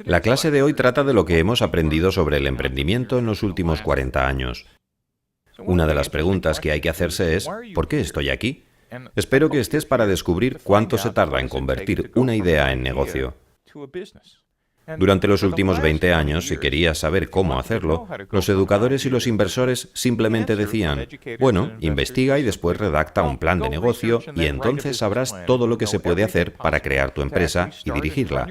La clase de hoy trata de lo que hemos aprendido sobre el emprendimiento en los últimos 40 años. Una de las preguntas que hay que hacerse es, ¿por qué estoy aquí? Espero que estés para descubrir cuánto se tarda en convertir una idea en negocio. Durante los últimos 20 años, si querías saber cómo hacerlo, los educadores y los inversores simplemente decían, bueno, investiga y después redacta un plan de negocio y entonces sabrás todo lo que se puede hacer para crear tu empresa y dirigirla.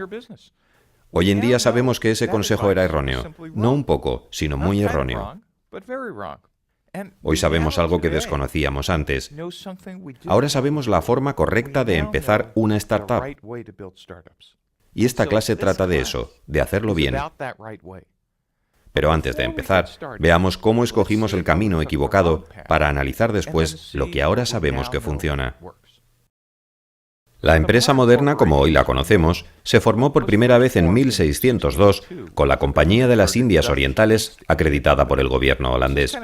Hoy en día sabemos que ese consejo era erróneo. No un poco, sino muy erróneo. Hoy sabemos algo que desconocíamos antes. Ahora sabemos la forma correcta de empezar una startup. Y esta clase trata de eso, de hacerlo bien. Pero antes de empezar, veamos cómo escogimos el camino equivocado para analizar después lo que ahora sabemos que funciona. La empresa moderna, como hoy la conocemos, se formó por primera vez en 1602 con la Compañía de las Indias Orientales, acreditada por el gobierno holandés.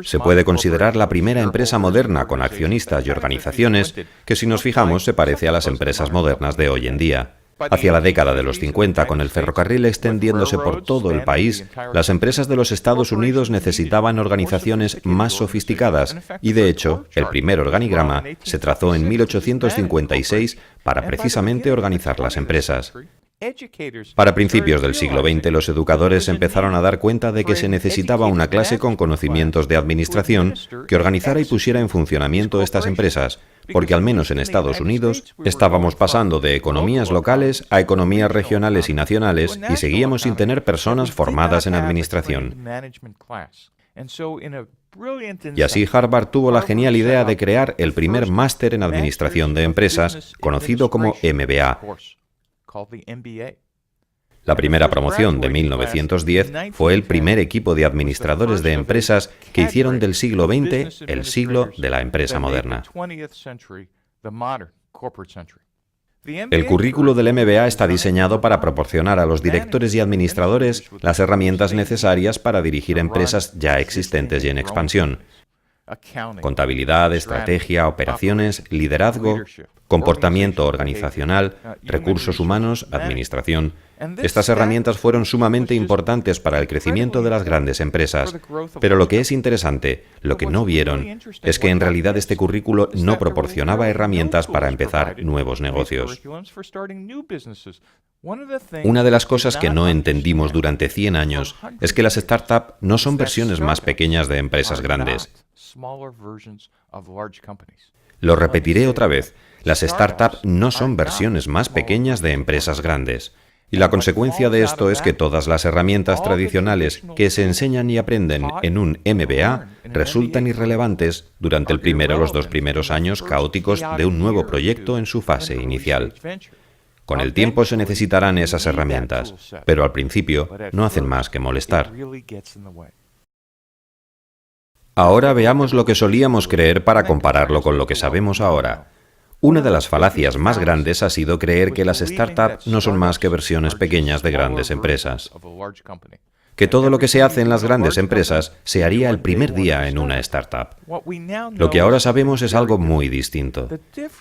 Se puede considerar la primera empresa moderna con accionistas y organizaciones que, si nos fijamos, se parece a las empresas modernas de hoy en día. Hacia la década de los 50, con el ferrocarril extendiéndose por todo el país, las empresas de los Estados Unidos necesitaban organizaciones más sofisticadas y, de hecho, el primer organigrama se trazó en 1856 para precisamente organizar las empresas. Para principios del siglo XX, los educadores empezaron a dar cuenta de que se necesitaba una clase con conocimientos de administración que organizara y pusiera en funcionamiento estas empresas, porque al menos en Estados Unidos estábamos pasando de economías locales a economías regionales y nacionales y seguíamos sin tener personas formadas en administración. Y así Harvard tuvo la genial idea de crear el primer máster en administración de empresas, conocido como MBA. La primera promoción de 1910 fue el primer equipo de administradores de empresas que hicieron del siglo XX el siglo de la empresa moderna. El currículo del MBA está diseñado para proporcionar a los directores y administradores las herramientas necesarias para dirigir empresas ya existentes y en expansión. Contabilidad, estrategia, operaciones, liderazgo, comportamiento organizacional, recursos humanos, administración. Estas herramientas fueron sumamente importantes para el crecimiento de las grandes empresas. Pero lo que es interesante, lo que no vieron, es que en realidad este currículo no proporcionaba herramientas para empezar nuevos negocios. Una de las cosas que no entendimos durante 100 años es que las startups no son versiones más pequeñas de empresas grandes. Lo repetiré otra vez, las startups no son versiones más pequeñas de empresas grandes. Y la consecuencia de esto es que todas las herramientas tradicionales que se enseñan y aprenden en un MBA resultan irrelevantes durante el primero o los 2 primeros años caóticos de un nuevo proyecto en su fase inicial. Con el tiempo se necesitarán esas herramientas, pero al principio no hacen más que molestar. Ahora veamos lo que solíamos creer para compararlo con lo que sabemos ahora. Una de las falacias más grandes ha sido creer que las startups no son más que versiones pequeñas de grandes empresas. Que todo lo que se hace en las grandes empresas se haría el primer día en una startup. Lo que ahora sabemos es algo muy distinto.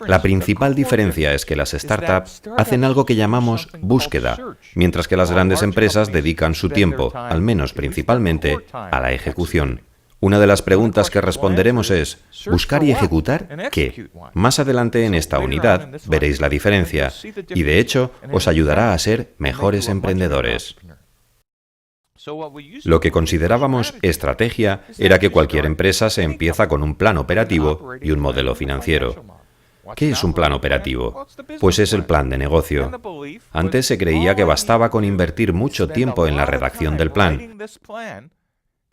La principal diferencia es que las startups hacen algo que llamamos búsqueda, mientras que las grandes empresas dedican su tiempo, al menos principalmente, a la ejecución. Una de las preguntas que responderemos es, ¿buscar y ejecutar qué? Más adelante en esta unidad veréis la diferencia y de hecho os ayudará a ser mejores emprendedores. Lo que considerábamos estrategia era que cualquier empresa se empieza con un plan operativo y un modelo financiero. ¿Qué es un plan operativo? Pues es el plan de negocio. Antes se creía que bastaba con invertir mucho tiempo en la redacción del plan.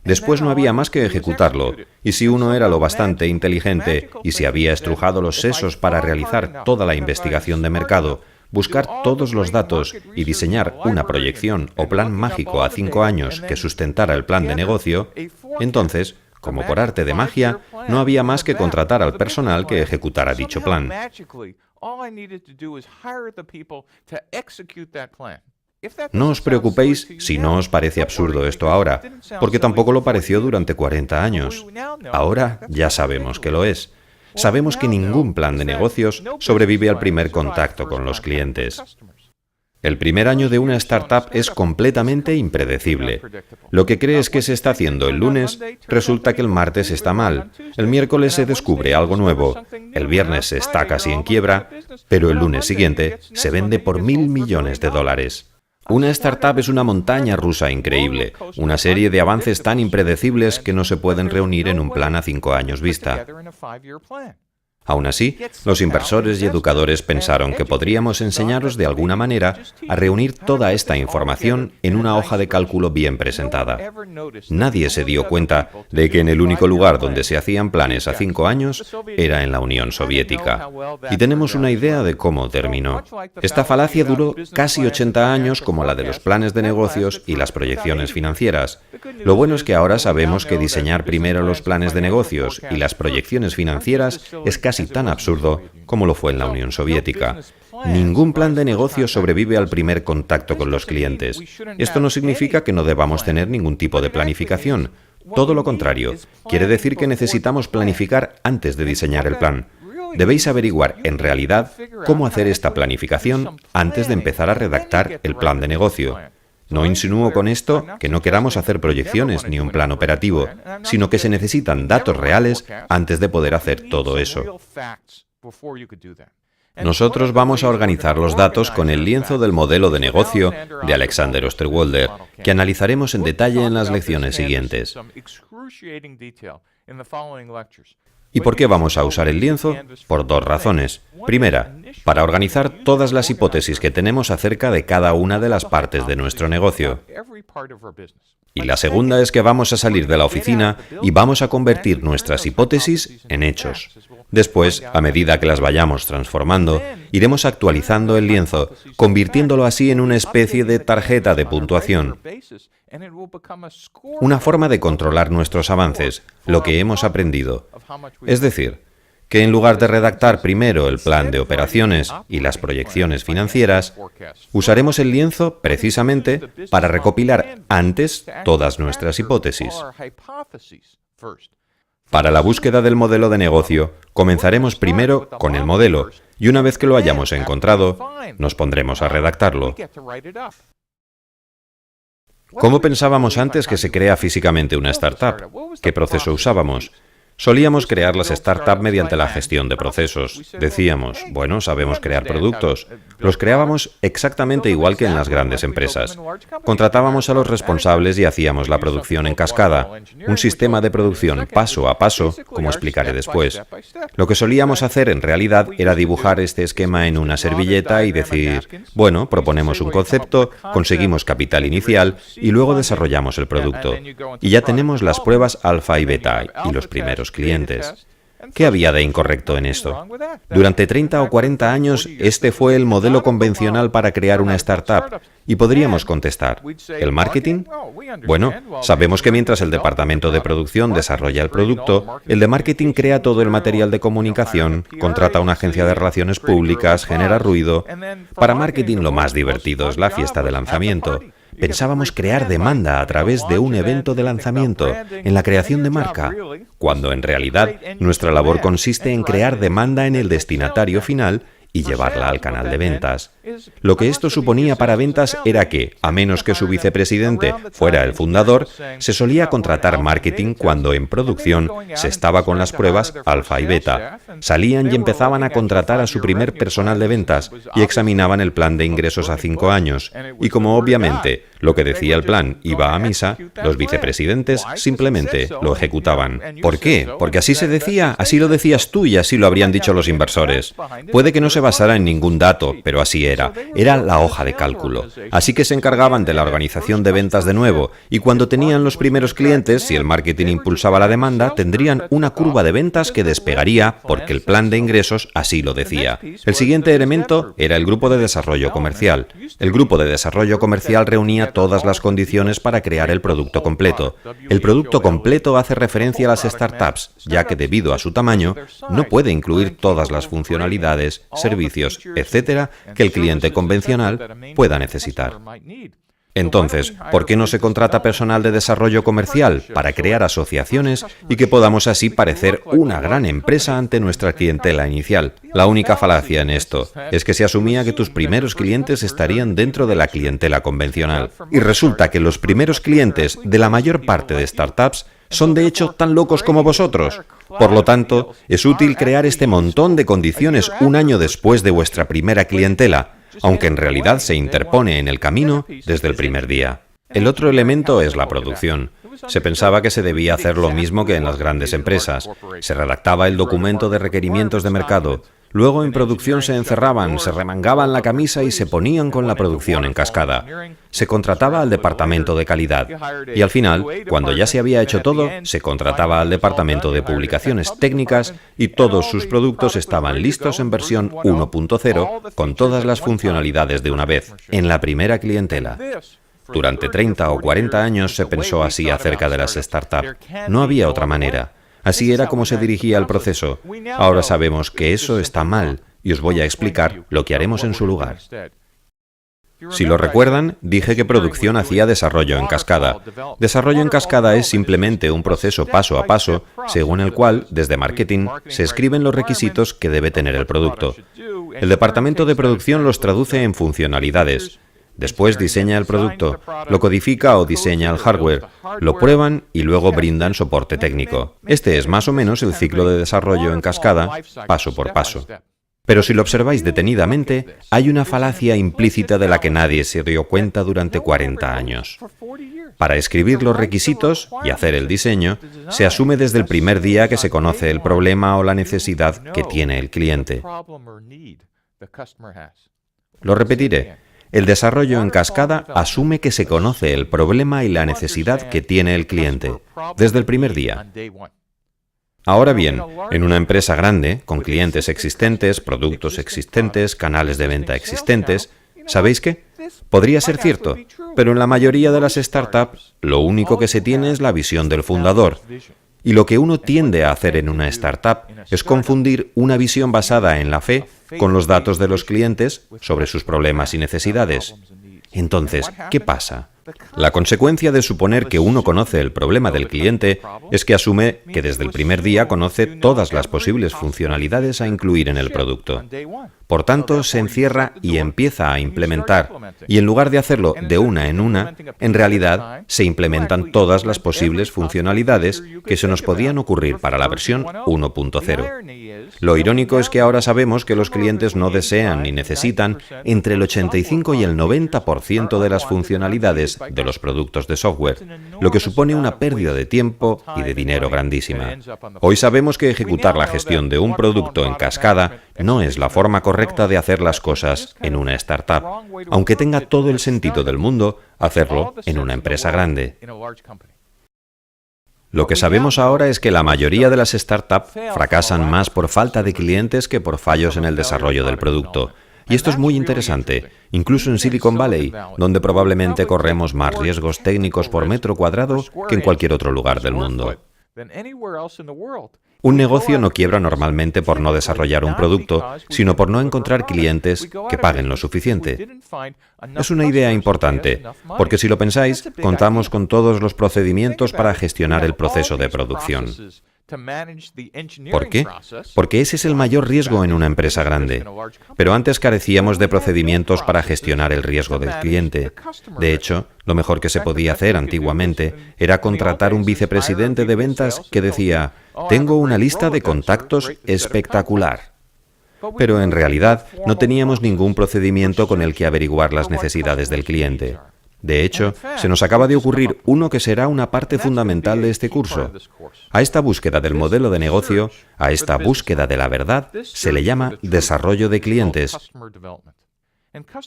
Después no había más que ejecutarlo, y si uno era lo bastante inteligente y si había estrujado los sesos para realizar toda la investigación de mercado, buscar todos los datos y diseñar una proyección o plan mágico a 5 años que sustentara el plan de negocio, entonces, como por arte de magia, no había más que contratar al personal que ejecutara dicho plan. No os preocupéis si no os parece absurdo esto ahora, porque tampoco lo pareció durante 40 años. Ahora ya sabemos que lo es. Sabemos que ningún plan de negocios sobrevive al primer contacto con los clientes. El primer año de una startup es completamente impredecible. Lo que crees que se está haciendo el lunes, resulta que el martes está mal. El miércoles se descubre algo nuevo. El viernes está casi en quiebra, pero el lunes siguiente se vende por $1.000 millones. Una startup es una montaña rusa increíble, una serie de avances tan impredecibles que no se pueden reunir en un plan a 5 años vista. Aún así, los inversores y educadores pensaron que podríamos enseñaros de alguna manera a reunir toda esta información en una hoja de cálculo bien presentada. Nadie se dio cuenta de que en el único lugar donde se hacían planes a 5 años era en la Unión Soviética. Y tenemos una idea de cómo terminó. Esta falacia duró casi 80 años, como la de los planes de negocios y las proyecciones financieras. Lo bueno es que ahora sabemos que diseñar primero los planes de negocios y las proyecciones financieras es casi tan absurdo como lo fue en la Unión Soviética. Ningún plan de negocio sobrevive al primer contacto con los clientes. Esto no significa que no debamos tener ningún tipo de planificación. Todo lo contrario, quiere decir que necesitamos planificar antes de diseñar el plan. Debéis averiguar, en realidad, cómo hacer esta planificación antes de empezar a redactar el plan de negocio. No insinúo con esto que no queramos hacer proyecciones ni un plan operativo, sino que se necesitan datos reales antes de poder hacer todo eso. Nosotros vamos a organizar los datos con el lienzo del modelo de negocio de Alexander Osterwalder, que analizaremos en detalle en las lecciones siguientes. ¿Y por qué vamos a usar el lienzo? Por 2 razones. Primera, para organizar todas las hipótesis que tenemos acerca de cada una de las partes de nuestro negocio. Y la segunda es que vamos a salir de la oficina y vamos a convertir nuestras hipótesis en hechos. Después, a medida que las vayamos transformando, iremos actualizando el lienzo, convirtiéndolo así en una especie de tarjeta de puntuación. Una forma de controlar nuestros avances, lo que hemos aprendido. Es decir, que en lugar de redactar primero el plan de operaciones y las proyecciones financieras, usaremos el lienzo precisamente para recopilar antes todas nuestras hipótesis. Para la búsqueda del modelo de negocio, comenzaremos primero con el modelo, y una vez que lo hayamos encontrado, nos pondremos a redactarlo. ¿Cómo pensábamos antes que se crea físicamente una startup? ¿Qué proceso usábamos? Solíamos crear las startups mediante la gestión de procesos. Decíamos, bueno, sabemos crear productos. Los creábamos exactamente igual que en las grandes empresas. Contratábamos a los responsables y hacíamos la producción en cascada. Un sistema de producción paso a paso, como explicaré después. Lo que solíamos hacer en realidad era dibujar este esquema en una servilleta y decir, bueno, proponemos un concepto, conseguimos capital inicial y luego desarrollamos el producto. Y ya tenemos las pruebas alfa y beta y los primeros clientes. ¿Qué había de incorrecto en esto? Durante 30 o 40 años, este fue el modelo convencional para crear una startup. Y podríamos contestar, ¿el marketing? Bueno, sabemos que mientras el departamento de producción desarrolla el producto, el de marketing crea todo el material de comunicación, contrata una agencia de relaciones públicas, genera ruido. Para marketing lo más divertido es la fiesta de lanzamiento. Pensábamos crear demanda a través de un evento de lanzamiento, en la creación de marca, cuando en realidad nuestra labor consiste en crear demanda en el destinatario final y llevarla al canal de ventas. Lo que esto suponía para ventas era que, a menos que su vicepresidente fuera el fundador, se solía contratar marketing cuando en producción se estaba con las pruebas alfa y beta. Salían y empezaban a contratar a su primer personal de ventas y examinaban el plan de ingresos a 5 años. Y como obviamente lo que decía el plan iba a misa, los vicepresidentes simplemente lo ejecutaban. ¿Por qué? Porque así se decía, así lo decías tú y así lo habrían dicho los inversores. Puede que no se basara en ningún dato, pero así era la hoja de cálculo. Así que se encargaban de la organización de ventas de nuevo, y cuando tenían los primeros clientes, si el marketing impulsaba la demanda, tendrían una curva de ventas que despegaría porque el plan de ingresos así lo decía. El siguiente elemento era el grupo de desarrollo comercial. El grupo de desarrollo comercial reunía todas las condiciones para crear el producto completo. El producto completo hace referencia a las startups, ya que debido a su tamaño, no puede incluir todas las funcionalidades, servicios, etcétera, que el cliente convencional pueda necesitar. Entonces, ¿por qué no se contrata personal de desarrollo comercial para crear asociaciones y que podamos así parecer una gran empresa ante nuestra clientela inicial? La única falacia en esto es que se asumía que tus primeros clientes estarían dentro de la clientela convencional. Y resulta que los primeros clientes de la mayor parte de startups son de hecho tan locos como vosotros. Por lo tanto, es útil crear este montón de condiciones un año después de vuestra primera clientela, aunque en realidad se interpone en el camino desde el primer día. El otro elemento es la producción. Se pensaba que se debía hacer lo mismo que en las grandes empresas. Se redactaba el documento de requerimientos de mercado. Luego en producción se encerraban, se remangaban la camisa y se ponían con la producción en cascada. Se contrataba al departamento de calidad. Y al final, cuando ya se había hecho todo, se contrataba al departamento de publicaciones técnicas y todos sus productos estaban listos en versión 1.0 con todas las funcionalidades de una vez, en la primera clientela. Durante 30 o 40 años se pensó así acerca de las startups. No había otra manera. Así era como se dirigía el proceso. Ahora sabemos que eso está mal y os voy a explicar lo que haremos en su lugar. Si lo recuerdan, dije que producción hacía desarrollo en cascada. Desarrollo en cascada es simplemente un proceso paso a paso, según el cual, desde marketing, se escriben los requisitos que debe tener el producto. El departamento de producción los traduce en funcionalidades. Después diseña el producto, lo codifica o diseña el hardware, lo prueban y luego brindan soporte técnico. Este es más o menos el ciclo de desarrollo en cascada, paso por paso. Pero si lo observáis detenidamente, hay una falacia implícita de la que nadie se dio cuenta durante 40 años. Para escribir los requisitos y hacer el diseño, se asume desde el primer día que se conoce el problema o la necesidad que tiene el cliente. Lo repetiré. El desarrollo en cascada asume que se conoce el problema y la necesidad que tiene el cliente, desde el primer día. Ahora bien, en una empresa grande, con clientes existentes, productos existentes, canales de venta existentes, ¿sabéis qué? Podría ser cierto, pero en la mayoría de las startups, lo único que se tiene es la visión del fundador. Y lo que uno tiende a hacer en una startup es confundir una visión basada en la fe con los datos de los clientes sobre sus problemas y necesidades. Entonces, ¿qué pasa? La consecuencia de suponer que uno conoce el problema del cliente es que asume que desde el primer día conoce todas las posibles funcionalidades a incluir en el producto. Por tanto, se encierra y empieza a implementar, y en lugar de hacerlo de una en una, en realidad se implementan todas las posibles funcionalidades que se nos podían ocurrir para la versión 1.0. Lo irónico es que ahora sabemos que los clientes no desean ni necesitan entre el 85 y el 90% de las funcionalidades de los productos de software, lo que supone una pérdida de tiempo y de dinero grandísima. Hoy sabemos que ejecutar la gestión de un producto en cascada no es la forma correcta de hacer las cosas en una startup, aunque tenga todo el sentido del mundo hacerlo en una empresa grande. Lo que sabemos ahora es que la mayoría de las startups fracasan más por falta de clientes que por fallos en el desarrollo del producto. Y esto es muy interesante, incluso en Silicon Valley, donde probablemente corremos más riesgos técnicos por metro cuadrado que en cualquier otro lugar del mundo. Un negocio no quiebra normalmente por no desarrollar un producto, sino por no encontrar clientes que paguen lo suficiente. Es una idea importante, porque si lo pensáis, contamos con todos los procedimientos para gestionar el proceso de producción. ¿Por qué? Porque ese es el mayor riesgo en una empresa grande. Pero antes carecíamos de procedimientos para gestionar el riesgo del cliente. De hecho, lo mejor que se podía hacer antiguamente era contratar un vicepresidente de ventas que decía: «Tengo una lista de contactos espectacular». Pero en realidad no teníamos ningún procedimiento con el que averiguar las necesidades del cliente. De hecho, se nos acaba de ocurrir uno que será una parte fundamental de este curso. A esta búsqueda del modelo de negocio, a esta búsqueda de la verdad, se le llama desarrollo de clientes.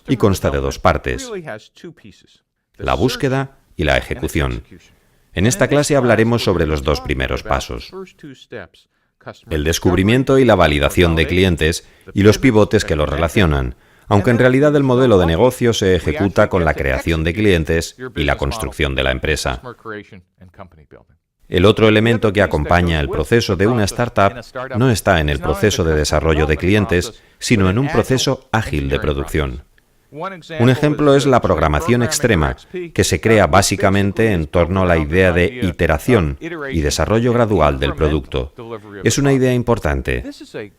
Y consta de dos partes: la búsqueda y la ejecución. En esta clase hablaremos sobre los dos primeros pasos: el descubrimiento y la validación de clientes y los pivotes que los relacionan, aunque en realidad el modelo de negocio se ejecuta con la creación de clientes y la construcción de la empresa. El otro elemento que acompaña el proceso de una startup no está en el proceso de desarrollo de clientes, sino en un proceso ágil de producción. Un ejemplo es la programación extrema, que se crea básicamente en torno a la idea de iteración y desarrollo gradual del producto. Es una idea importante.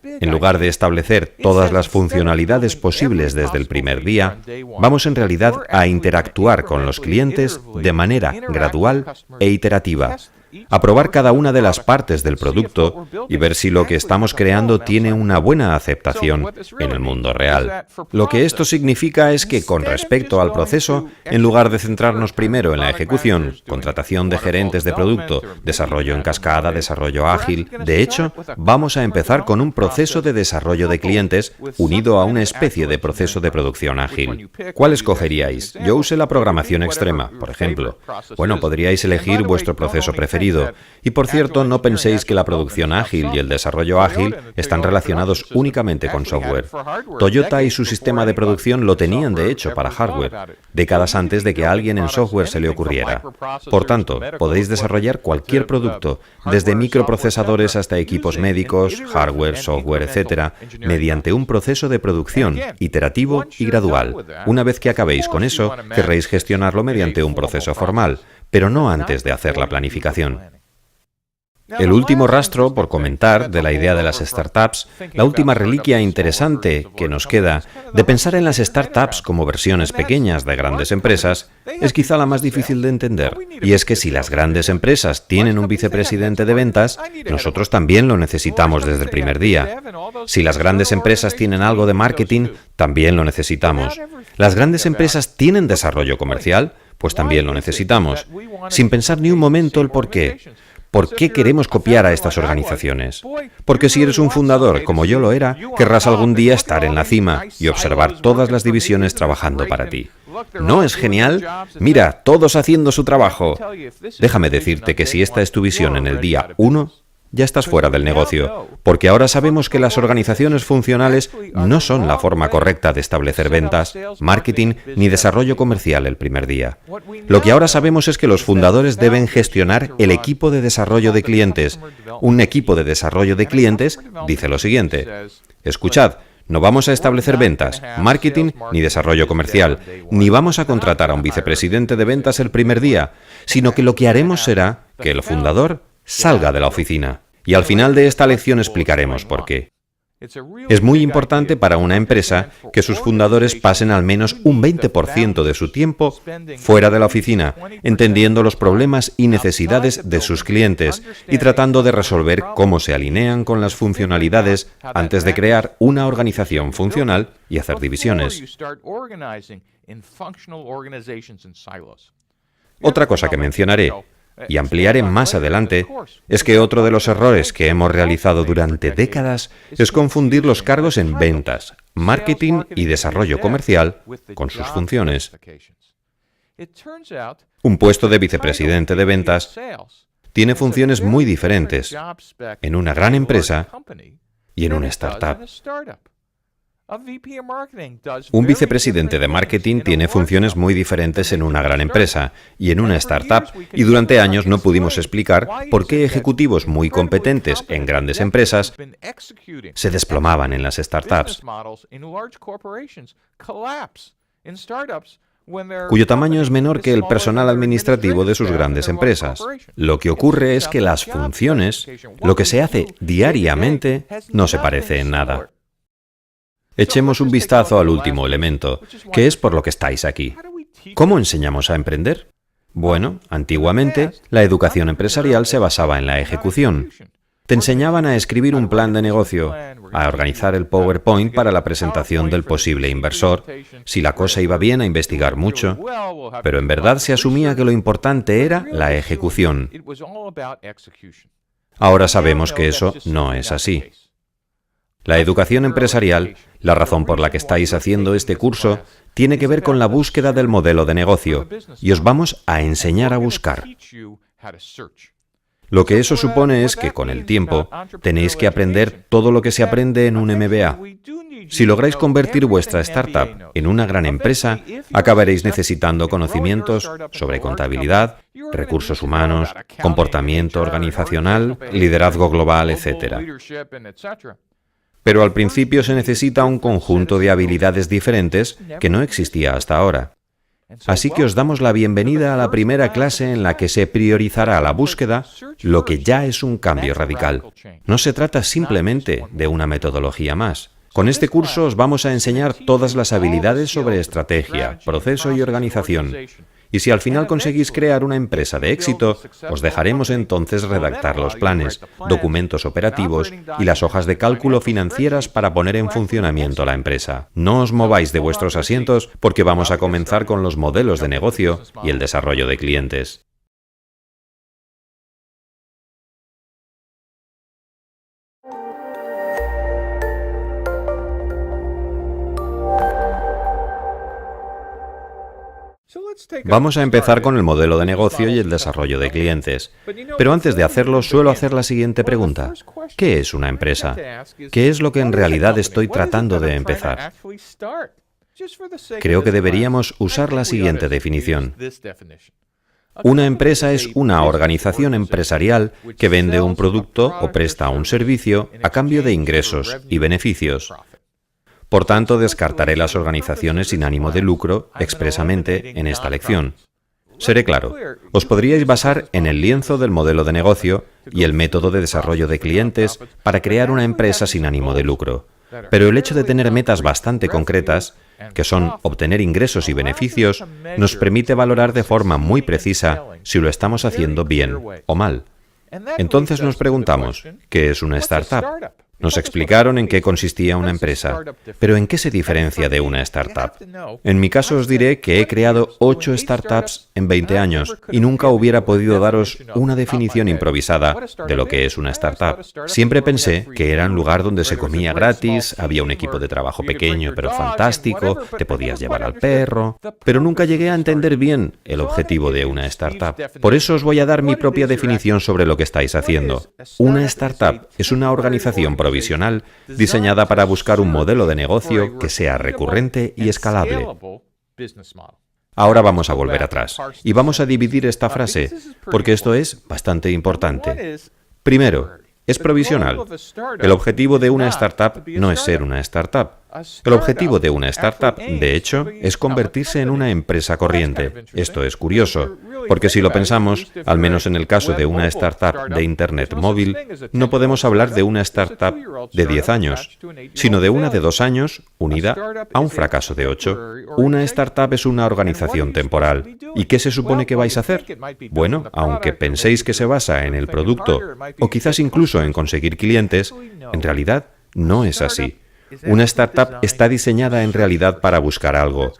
En lugar de establecer todas las funcionalidades posibles desde el primer día, vamos en realidad a interactuar con los clientes de manera gradual e iterativa, a probar cada una de las partes del producto y ver si lo que estamos creando tiene una buena aceptación en el mundo real. Lo que esto significa es que con respecto al proceso, en lugar de centrarnos primero en la ejecución, contratación de gerentes de producto, desarrollo en cascada, desarrollo ágil, de hecho, vamos a empezar con un proceso de desarrollo de clientes unido a una especie de proceso de producción ágil. ¿Cuál escogeríais? Yo usé la programación extrema, por ejemplo. Bueno, podríais elegir vuestro proceso preferido. Y por cierto, no penséis que la producción ágil y el desarrollo ágil están relacionados únicamente con software. Toyota y su sistema de producción lo tenían de hecho para hardware, décadas antes de que a alguien en software se le ocurriera. Por tanto, podéis desarrollar cualquier producto, desde microprocesadores hasta equipos médicos, hardware, software, etc., mediante un proceso de producción iterativo y gradual. Una vez que acabéis con eso, querréis gestionarlo mediante un proceso formal, pero no antes de hacer la planificación. El último rastro, por comentar, de la idea de las startups, la última reliquia interesante que nos queda de pensar en las startups como versiones pequeñas de grandes empresas, es quizá la más difícil de entender. Y es que si las grandes empresas tienen un vicepresidente de ventas, nosotros también lo necesitamos desde el primer día. Si las grandes empresas tienen algo de marketing, también lo necesitamos. Las grandes empresas tienen desarrollo comercial, pues también lo necesitamos, sin pensar ni un momento el por qué. ¿Por qué queremos copiar a estas organizaciones? Porque si eres un fundador, como yo lo era, querrás algún día estar en la cima y observar todas las divisiones trabajando para ti. ¿No es genial? Mira, todos haciendo su trabajo. Déjame decirte que si esta es tu visión en el día 1, ya estás fuera del negocio, porque ahora sabemos que las organizaciones funcionales no son la forma correcta de establecer ventas, marketing ni desarrollo comercial el primer día. Lo que ahora sabemos es que los fundadores deben gestionar el equipo de desarrollo de clientes. Un equipo de desarrollo de clientes dice lo siguiente: escuchad, no vamos a establecer ventas, marketing ni desarrollo comercial, ni vamos a contratar a un vicepresidente de ventas el primer día, sino que lo que haremos será que el fundador salga de la oficina. Y al final de esta lección explicaremos por qué. Es muy importante para una empresa que sus fundadores pasen al menos un 20% de su tiempo fuera de la oficina, entendiendo los problemas y necesidades de sus clientes y tratando de resolver cómo se alinean con las funcionalidades antes de crear una organización funcional y hacer divisiones. Otra cosa que mencionaré y ampliaré más adelante, es que otro de los errores que hemos realizado durante décadas es confundir los cargos en ventas, marketing y desarrollo comercial con sus funciones. Un puesto de vicepresidente de ventas tiene funciones muy diferentes en una gran empresa y en una startup. Un vicepresidente de marketing tiene funciones muy diferentes en una gran empresa y en una startup, y durante años no pudimos explicar por qué ejecutivos muy competentes en grandes empresas se desplomaban en las startups, cuyo tamaño es menor que el personal administrativo de sus grandes empresas. Lo que ocurre es que las funciones, lo que se hace diariamente, no se parece en nada. Echemos un vistazo al último elemento, que es por lo que estáis aquí. ¿Cómo enseñamos a emprender? Bueno, antiguamente, la educación empresarial se basaba en la ejecución. Te enseñaban a escribir un plan de negocio, a organizar el PowerPoint para la presentación del posible inversor, si la cosa iba bien, a investigar mucho, pero en verdad se asumía que lo importante era la ejecución. Ahora sabemos que eso no es así. La educación empresarial, la razón por la que estáis haciendo este curso, tiene que ver con la búsqueda del modelo de negocio, y os vamos a enseñar a buscar. Lo que eso supone es que con el tiempo tenéis que aprender todo lo que se aprende en un MBA. Si lográis convertir vuestra startup en una gran empresa, acabaréis necesitando conocimientos sobre contabilidad, recursos humanos, comportamiento organizacional, liderazgo global, etc. Pero al principio se necesita un conjunto de habilidades diferentes que no existía hasta ahora. Así que os damos la bienvenida a la primera clase en la que se priorizará la búsqueda, lo que ya es un cambio radical. No se trata simplemente de una metodología más. Con este curso os vamos a enseñar todas las habilidades sobre estrategia, proceso y organización. Y si al final conseguís crear una empresa de éxito, os dejaremos entonces redactar los planes, documentos operativos y las hojas de cálculo financieras para poner en funcionamiento la empresa. No os mováis de vuestros asientos porque vamos a comenzar con los modelos de negocio y el desarrollo de clientes. Vamos a empezar con el modelo de negocio y el desarrollo de clientes. Pero antes de hacerlo, suelo hacer la siguiente pregunta. ¿Qué es una empresa? ¿Qué es lo que en realidad estoy tratando de empezar? Creo que deberíamos usar la siguiente definición. Una empresa es una organización empresarial que vende un producto o presta un servicio a cambio de ingresos y beneficios. Por tanto, descartaré las organizaciones sin ánimo de lucro expresamente en esta lección. Seré claro, os podríais basar en el lienzo del modelo de negocio y el método de desarrollo de clientes para crear una empresa sin ánimo de lucro. Pero el hecho de tener metas bastante concretas, que son obtener ingresos y beneficios, nos permite valorar de forma muy precisa si lo estamos haciendo bien o mal. Entonces nos preguntamos, ¿qué es una startup? Nos explicaron en qué consistía una empresa, pero ¿en qué se diferencia de una startup? En mi caso os diré que he creado 8 startups en 20 años y nunca hubiera podido daros una definición improvisada de lo que es una startup. Siempre pensé que era un lugar donde se comía gratis, había un equipo de trabajo pequeño pero fantástico, te podías llevar al perro, pero nunca llegué a entender bien el objetivo de una startup. Por eso os voy a dar mi propia definición sobre lo que estáis haciendo. Una startup es una organización provisional diseñada para buscar un modelo de negocio que sea recurrente y escalable. Ahora vamos a volver atrás y vamos a dividir esta frase, porque esto es bastante importante. Primero, es provisional. El objetivo de una startup no es ser una startup. El objetivo de una startup, de hecho, es convertirse en una empresa corriente. Esto es curioso, porque si lo pensamos, al menos en el caso de una startup de Internet móvil, no podemos hablar de una startup de 10 años, sino de una de 2 años unida a un fracaso de 8. Una startup es una organización temporal. ¿Y qué se supone que vais a hacer? Bueno, aunque penséis que se basa en el producto o quizás incluso en conseguir clientes, en realidad no es así. Una startup está diseñada en realidad para buscar algo.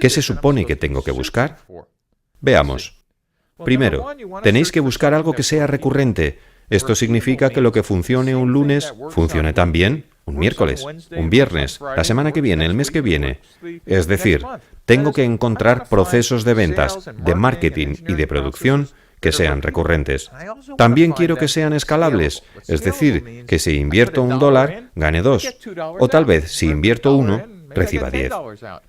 ¿Qué se supone que tengo que buscar? Veamos. Primero, tenéis que buscar algo que sea recurrente. Esto significa que lo que funcione un lunes, funcione también un miércoles, un viernes, la semana que viene, el mes que viene. Es decir, tengo que encontrar procesos de ventas, de marketing y de producción que sean recurrentes. También quiero que sean escalables, es decir, que si invierto $1, gane 2, o tal vez si invierto 1, reciba 10.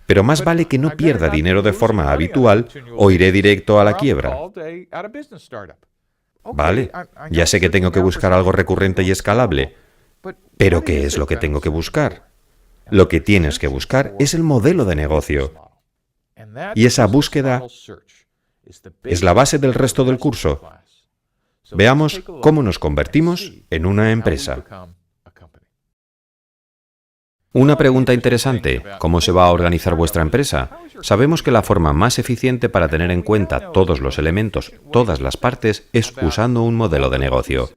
Pero más vale que no pierda dinero de forma habitual o iré directo a la quiebra. Vale, ya sé que tengo que buscar algo recurrente y escalable, pero ¿qué es lo que tengo que buscar? Lo que tienes que buscar es el modelo de negocio. Y esa búsqueda es la base del resto del curso. Veamos cómo nos convertimos en una empresa. Una pregunta interesante, ¿cómo se va a organizar vuestra empresa? Sabemos que la forma más eficiente para tener en cuenta todos los elementos, todas las partes, es usando un modelo de negocio.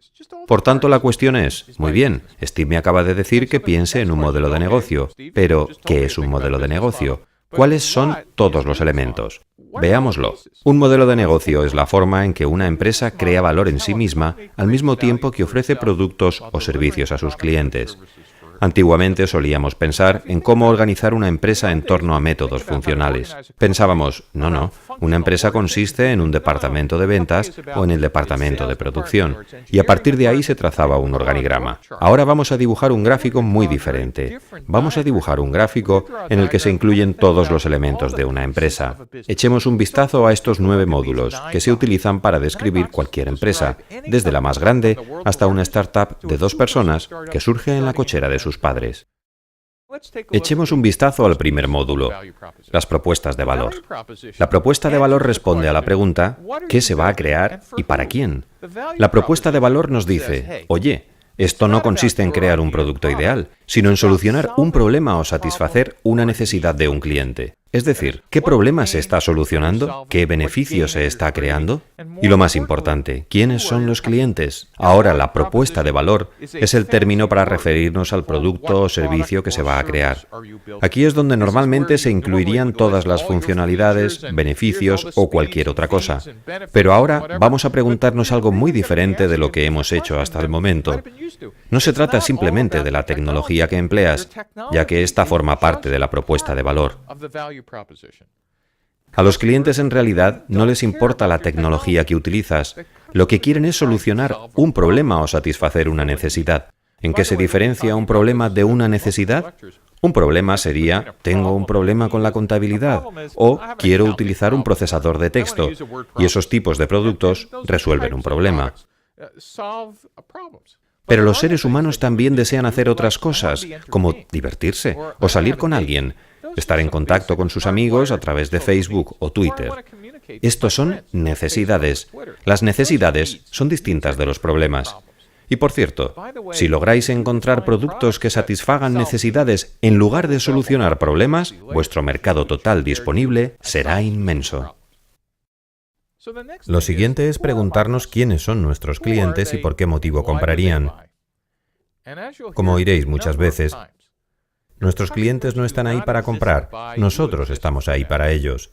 Por tanto, la cuestión es, muy bien, Steve me acaba de decir que piense en un modelo de negocio, pero ¿qué es un modelo de negocio? ¿Cuáles son todos los elementos? Veámoslo. Un modelo de negocio es la forma en que una empresa crea valor en sí misma al mismo tiempo que ofrece productos o servicios a sus clientes. Antiguamente solíamos pensar en cómo organizar una empresa en torno a métodos funcionales. Pensábamos, no, una empresa consiste en un departamento de ventas o en el departamento de producción, y a partir de ahí se trazaba un organigrama. Ahora vamos a dibujar un gráfico muy diferente. Vamos a dibujar un gráfico en el que se incluyen todos los elementos de una empresa. Echemos un vistazo a estos 9 módulos que se utilizan para describir cualquier empresa, desde la más grande hasta una startup de 2 personas que surge en la cochera de sus padres. Echemos un vistazo al primer módulo, las propuestas de valor. La propuesta de valor responde a la pregunta, ¿qué se va a crear y para quién? La propuesta de valor nos dice, oye, esto no consiste en crear un producto ideal, sino en solucionar un problema o satisfacer una necesidad de un cliente. Es decir, ¿qué problema se está solucionando? ¿Qué beneficio se está creando? Y lo más importante, ¿quiénes son los clientes? Ahora, la propuesta de valor es el término para referirnos al producto o servicio que se va a crear. Aquí es donde normalmente se incluirían todas las funcionalidades, beneficios o cualquier otra cosa. Pero ahora vamos a preguntarnos algo muy diferente de lo que hemos hecho hasta el momento. No se trata simplemente de la tecnología que empleas, ya que esta forma parte de la propuesta de valor. A los clientes en realidad no les importa la tecnología que utilizas. Lo que quieren es solucionar un problema o satisfacer una necesidad. ¿En qué se diferencia un problema de una necesidad? Un problema sería, tengo un problema con la contabilidad o quiero utilizar un procesador de texto, y esos tipos de productos resuelven un problema. Pero los seres humanos también desean hacer otras cosas, como divertirse o salir con alguien, estar en contacto con sus amigos a través de Facebook o Twitter. Estos son necesidades. Las necesidades son distintas de los problemas. Y por cierto, si lográis encontrar productos que satisfagan necesidades en lugar de solucionar problemas, vuestro mercado total disponible será inmenso. Lo siguiente es preguntarnos quiénes son nuestros clientes y por qué motivo comprarían. Como oiréis muchas veces, nuestros clientes no están ahí para comprar, nosotros estamos ahí para ellos.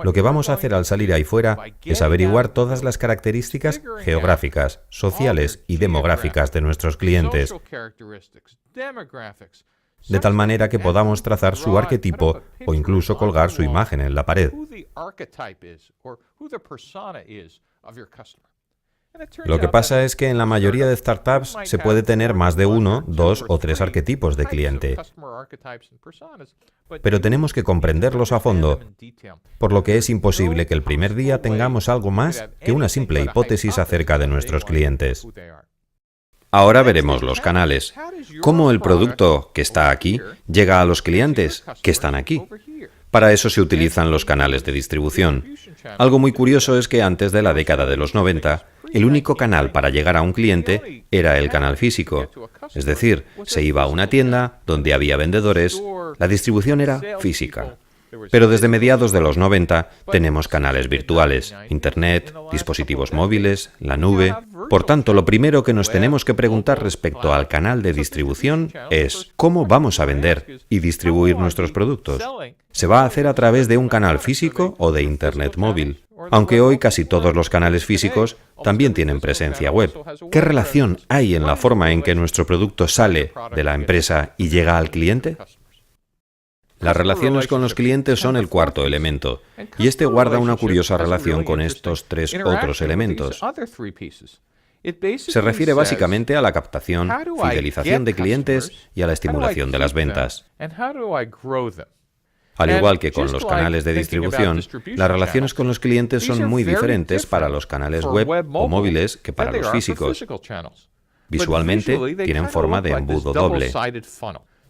Lo que vamos a hacer al salir ahí fuera es averiguar todas las características geográficas, sociales y demográficas de nuestros clientes, de tal manera que podamos trazar su arquetipo o incluso colgar su imagen en la pared. Lo que pasa es que en la mayoría de startups se puede tener más de 1, 2 o 3 arquetipos de cliente, pero tenemos que comprenderlos a fondo, por lo que es imposible que el primer día tengamos algo más que una simple hipótesis acerca de nuestros clientes. Ahora veremos los canales. ¿Cómo el producto que está aquí llega a los clientes que están aquí? Para eso se utilizan los canales de distribución. Algo muy curioso es que antes de la década de los 90, el único canal para llegar a un cliente era el canal físico. Es decir, se iba a una tienda donde había vendedores, la distribución era física. Pero desde mediados de los 90 tenemos canales virtuales, Internet, dispositivos móviles, la nube. Por tanto, lo primero que nos tenemos que preguntar respecto al canal de distribución es ¿cómo vamos a vender y distribuir nuestros productos? ¿Se va a hacer a través de un canal físico o de Internet móvil? Aunque hoy casi todos los canales físicos también tienen presencia web. ¿Qué relación hay en la forma en que nuestro producto sale de la empresa y llega al cliente? Las relaciones con los clientes son el cuarto elemento, y este guarda una curiosa relación con estos 3 otros elementos. Se refiere básicamente a la captación, fidelización de clientes y a la estimulación de las ventas. Al igual que con los canales de distribución, las relaciones con los clientes son muy diferentes para los canales web o móviles que para los físicos. Visualmente, tienen forma de embudo doble.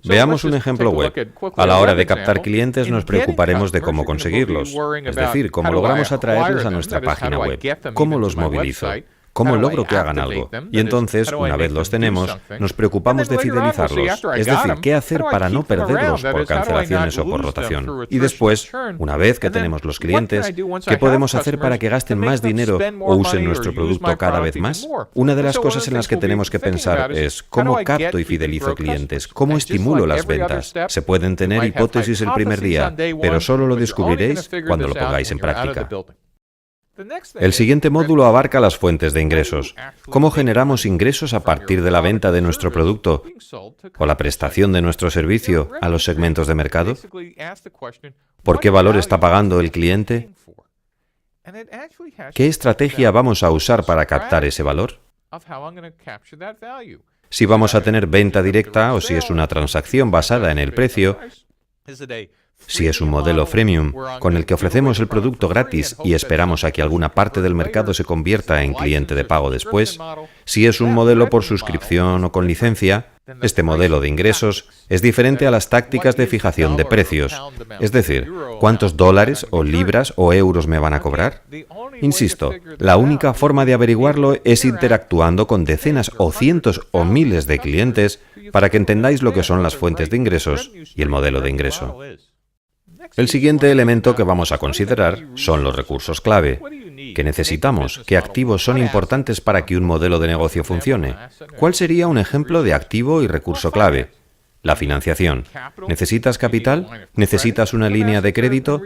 Veamos un ejemplo web. A la hora de captar clientes nos preocuparemos de cómo conseguirlos, es decir, cómo logramos atraerlos a nuestra página web, cómo los movilizo, cómo logro que hagan algo. Y entonces, una vez los tenemos, nos preocupamos de fidelizarlos, es decir, qué hacer para no perderlos por cancelaciones o por rotación. Y después, una vez que tenemos los clientes, ¿qué podemos hacer para que gasten más dinero o usen nuestro producto cada vez más? Una de las cosas en las que tenemos que pensar es ¿cómo capto y fidelizo clientes? ¿Cómo estimulo las ventas? Se pueden tener hipótesis el primer día, pero solo lo descubriréis cuando lo pongáis en práctica. El siguiente módulo abarca las fuentes de ingresos. ¿Cómo generamos ingresos a partir de la venta de nuestro producto o la prestación de nuestro servicio a los segmentos de mercado? ¿Por qué valor está pagando el cliente? ¿Qué estrategia vamos a usar para captar ese valor? Si vamos a tener venta directa o si es una transacción basada en el precio, si es un modelo freemium con el que ofrecemos el producto gratis y esperamos a que alguna parte del mercado se convierta en cliente de pago después, si es un modelo por suscripción o con licencia, este modelo de ingresos es diferente a las tácticas de fijación de precios. Es decir, ¿cuántos dólares o libras o euros me van a cobrar? Insisto, la única forma de averiguarlo es interactuando con decenas o cientos o miles de clientes para que entendáis lo que son las fuentes de ingresos y el modelo de ingreso. El siguiente elemento que vamos a considerar son los recursos clave. ¿Qué necesitamos? ¿Qué activos son importantes para que un modelo de negocio funcione? ¿Cuál sería un ejemplo de activo y recurso clave? La financiación. ¿Necesitas capital? ¿Necesitas una línea de crédito?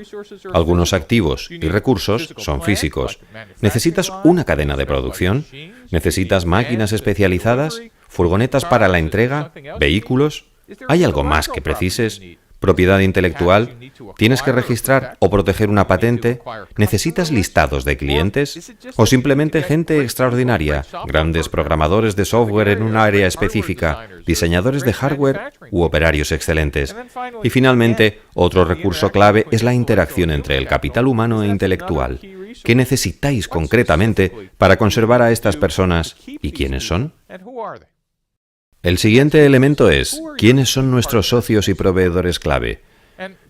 Algunos activos y recursos son físicos. ¿Necesitas una cadena de producción? ¿Necesitas máquinas especializadas? ¿Furgonetas para la entrega? ¿Vehículos? ¿Hay algo más que precises? ¿Propiedad intelectual? ¿Tienes que registrar o proteger una patente? ¿Necesitas listados de clientes? ¿O simplemente gente extraordinaria, grandes programadores de software en un área específica, diseñadores de hardware u operarios excelentes? Y finalmente, otro recurso clave es la interacción entre el capital humano e intelectual. ¿Qué necesitáis concretamente para conservar a estas personas y quiénes son? El siguiente elemento es, ¿quiénes son nuestros socios y proveedores clave?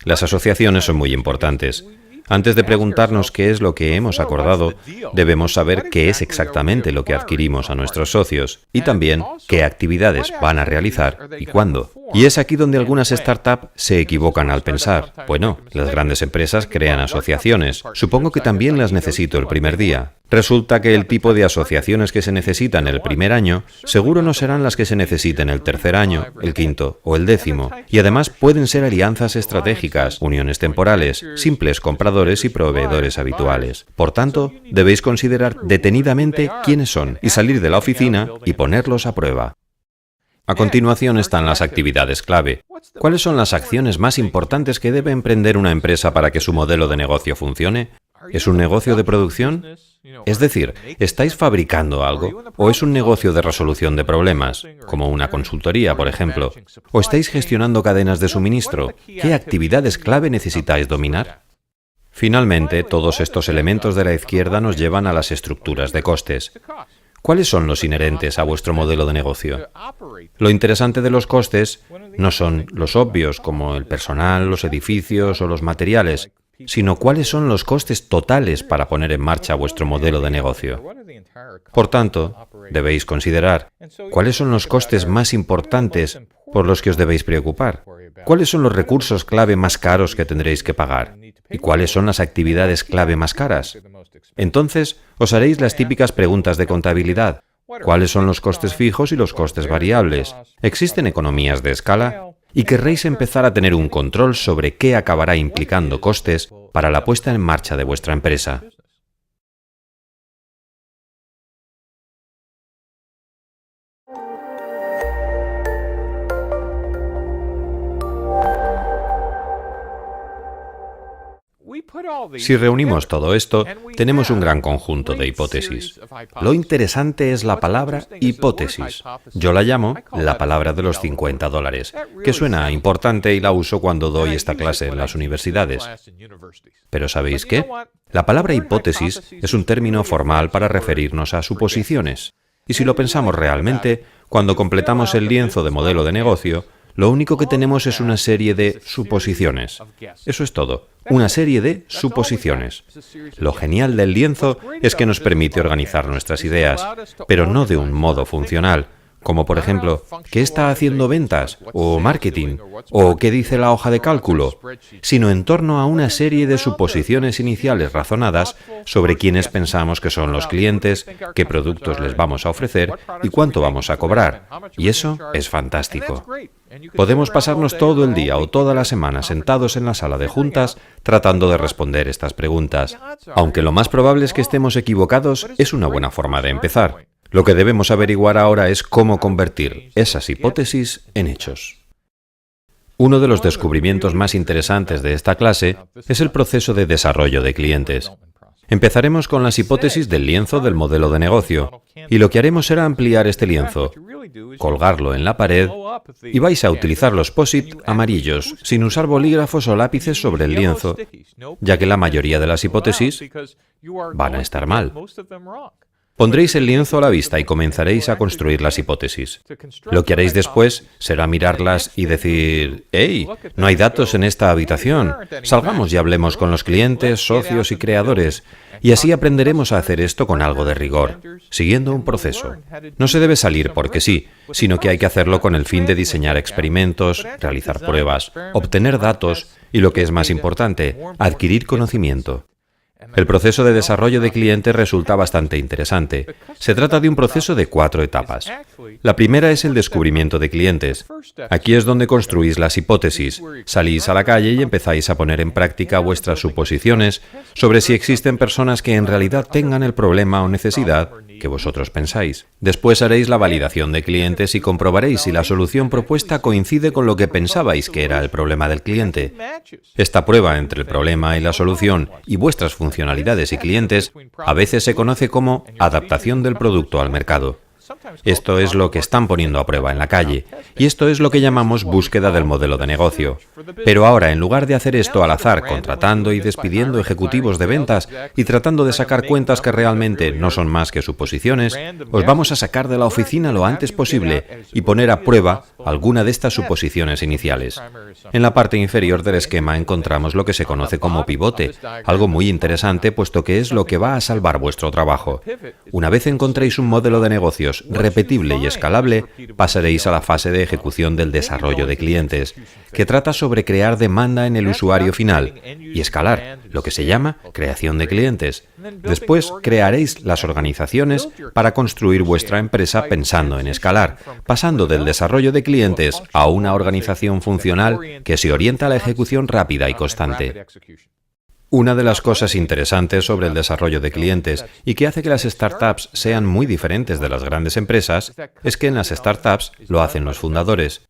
Las asociaciones son muy importantes. Antes de preguntarnos qué es lo que hemos acordado, debemos saber qué es exactamente lo que adquirimos a nuestros socios y también qué actividades van a realizar y cuándo. Y es aquí donde algunas startups se equivocan al pensar, bueno, las grandes empresas crean asociaciones, supongo que también las necesito el primer día. Resulta que el tipo de asociaciones que se necesitan el primer año seguro no serán las que se necesiten el tercer año, el quinto o el décimo, y además pueden ser alianzas estratégicas, uniones temporales, simples compradores y proveedores habituales. Por tanto, debéis considerar detenidamente quiénes son y salir de la oficina y ponerlos a prueba. A continuación están las actividades clave. ¿Cuáles son las acciones más importantes que debe emprender una empresa para que su modelo de negocio funcione? ¿Es un negocio de producción? Es decir, ¿estáis fabricando algo? ¿O es un negocio de resolución de problemas, como una consultoría, por ejemplo? ¿O estáis gestionando cadenas de suministro? ¿Qué actividades clave necesitáis dominar? Finalmente, todos estos elementos de la izquierda nos llevan a las estructuras de costes. ¿Cuáles son los inherentes a vuestro modelo de negocio? Lo interesante de los costes no son los obvios, como el personal, los edificios o los materiales, sino cuáles son los costes totales para poner en marcha vuestro modelo de negocio. Por tanto, debéis considerar cuáles son los costes más importantes por los que os debéis preocupar, cuáles son los recursos clave más caros que tendréis que pagar y cuáles son las actividades clave más caras. Entonces, os haréis las típicas preguntas de contabilidad. ¿Cuáles son los costes fijos y los costes variables? ¿Existen economías de escala? Y querréis empezar a tener un control sobre qué acabará implicando costes para la puesta en marcha de vuestra empresa. Si reunimos todo esto, tenemos un gran conjunto de hipótesis. Lo interesante es la palabra hipótesis. Yo la llamo la palabra de los $50, que suena importante y la uso cuando doy esta clase en las universidades. Pero ¿sabéis qué? La palabra hipótesis es un término formal para referirnos a suposiciones. Y si lo pensamos realmente, cuando completamos el lienzo de modelo de negocio, lo único que tenemos es una serie de suposiciones. Eso es todo, una serie de suposiciones. Lo genial del lienzo es que nos permite organizar nuestras ideas, pero no de un modo funcional, como por ejemplo, ¿qué está haciendo ventas? ¿O marketing? ¿O qué dice la hoja de cálculo? Sino en torno a una serie de suposiciones iniciales razonadas sobre quiénes pensamos que son los clientes, qué productos les vamos a ofrecer y cuánto vamos a cobrar. Y eso es fantástico. Podemos pasarnos todo el día o toda la semana sentados en la sala de juntas tratando de responder estas preguntas. Aunque lo más probable es que estemos equivocados, es una buena forma de empezar. Lo que debemos averiguar ahora es cómo convertir esas hipótesis en hechos. Uno de los descubrimientos más interesantes de esta clase es el proceso de desarrollo de clientes. Empezaremos con las hipótesis del lienzo del modelo de negocio, y lo que haremos será ampliar este lienzo, colgarlo en la pared, y vais a utilizar los POS-it amarillos, sin usar bolígrafos o lápices sobre el lienzo, ya que la mayoría de las hipótesis van a estar mal. Pondréis el lienzo a la vista y comenzaréis a construir las hipótesis. Lo que haréis después será mirarlas y decir, ¡hey! No hay datos en esta habitación. Salgamos y hablemos con los clientes, socios y creadores. Y así aprenderemos a hacer esto con algo de rigor, siguiendo un proceso. No se debe salir porque sí, sino que hay que hacerlo con el fin de diseñar experimentos, realizar pruebas, obtener datos y, lo que es más importante, adquirir conocimiento. El proceso de desarrollo de clientes resulta bastante interesante. Se trata de un proceso de 4 etapas. La primera es el descubrimiento de clientes. Aquí es donde construís las hipótesis, salís a la calle y empezáis a poner en práctica vuestras suposiciones sobre si existen personas que en realidad tengan el problema o necesidad que vosotros pensáis. Después haréis la validación de clientes y comprobaréis si la solución propuesta coincide con lo que pensabais que era el problema del cliente. Esta prueba entre el problema y la solución y vuestras funcionalidades y clientes a veces se conoce como adaptación del producto al mercado. Esto es lo que están poniendo a prueba en la calle, y esto es lo que llamamos búsqueda del modelo de negocio. Pero ahora, en lugar de hacer esto al azar, contratando y despidiendo ejecutivos de ventas y tratando de sacar cuentas que realmente no son más que suposiciones, os vamos a sacar de la oficina lo antes posible y poner a prueba alguna de estas suposiciones iniciales. En la parte inferior del esquema encontramos lo que se conoce como pivote, algo muy interesante puesto que es lo que va a salvar vuestro trabajo. Una vez encontréis un modelo de negocios repetible y escalable, pasaréis a la fase de ejecución del desarrollo de clientes, que trata sobre crear demanda en el usuario final y escalar, lo que se llama creación de clientes. Después crearéis las organizaciones para construir vuestra empresa pensando en escalar, pasando del desarrollo de clientes a una organización funcional que se orienta a la ejecución rápida y constante. Una de las cosas interesantes sobre el desarrollo de clientes y que hace que las startups sean muy diferentes de las grandes empresas es que en las startups lo hacen los fundadores.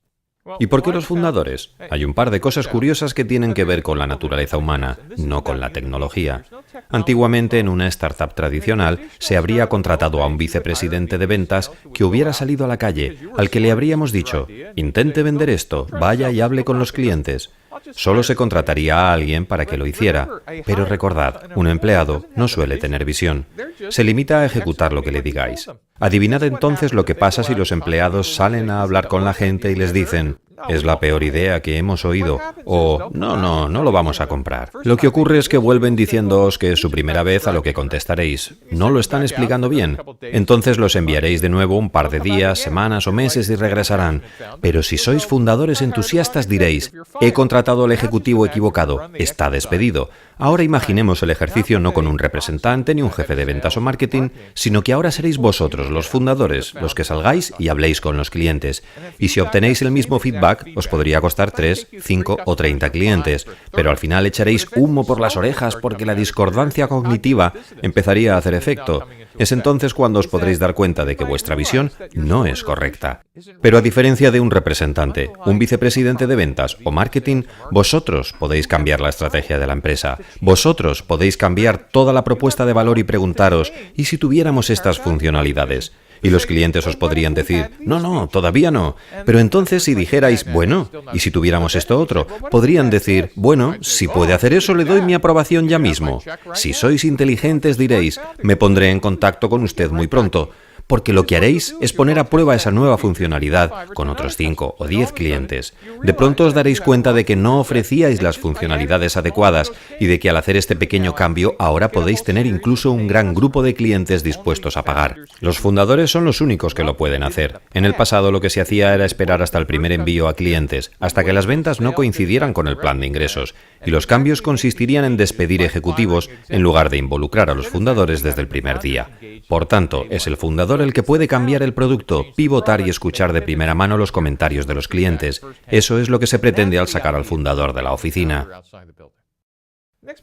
¿Y por qué los fundadores? Hay un par de cosas curiosas que tienen que ver con la naturaleza humana, no con la tecnología. Antiguamente, en una startup tradicional, se habría contratado a un vicepresidente de ventas que hubiera salido a la calle, al que le habríamos dicho, intente vender esto, vaya y hable con los clientes. Solo se contrataría a alguien para que lo hiciera, pero recordad, un empleado no suele tener visión. Se limita a ejecutar lo que le digáis. Adivinad entonces lo que pasa si los empleados salen a hablar con la gente y les dicen, es la peor idea que hemos oído, o no lo vamos a comprar. Lo que ocurre es que vuelven diciéndoos que es su primera vez a lo que contestaréis. No lo están explicando bien. Entonces los enviaréis de nuevo un par de días, semanas o meses y regresarán. Pero si sois fundadores entusiastas diréis, he contratado al ejecutivo equivocado, está despedido. Ahora imaginemos el ejercicio no con un representante ni un jefe de ventas o marketing, sino que ahora seréis vosotros, los fundadores, los que salgáis y habléis con los clientes. Y si obtenéis el mismo feedback, os podría costar 3, 5 o 30 clientes, pero al final echaréis humo por las orejas porque la discordancia cognitiva empezaría a hacer efecto. Es entonces cuando os podréis dar cuenta de que vuestra visión no es correcta. Pero a diferencia de un representante, un vicepresidente de ventas o marketing, vosotros podéis cambiar la estrategia de la empresa. Vosotros podéis cambiar toda la propuesta de valor y preguntaros, ¿y si tuviéramos estas funcionalidades? Y los clientes os podrían decir, no, todavía no. Pero entonces si dijerais, bueno, ¿y si tuviéramos esto otro? Podrían decir, bueno, si puede hacer eso le doy mi aprobación ya mismo. Si sois inteligentes diréis, me pondré en contacto con usted muy pronto. porque lo que haréis es poner a prueba esa nueva funcionalidad con otros 5 o 10 clientes. De pronto os daréis cuenta de que no ofrecíais las funcionalidades adecuadas y de que al hacer este pequeño cambio ahora podéis tener incluso un gran grupo de clientes dispuestos a pagar. Los fundadores son los únicos que lo pueden hacer. En el pasado lo que se hacía era esperar hasta el primer envío a clientes, hasta que las ventas no coincidieran con el plan de ingresos, y los cambios consistirían en despedir ejecutivos en lugar de involucrar a los fundadores desde el primer día. Por tanto, es el fundador el que puede cambiar el producto, pivotar y escuchar de primera mano los comentarios de los clientes. Eso es lo que se pretende al sacar al fundador de la oficina.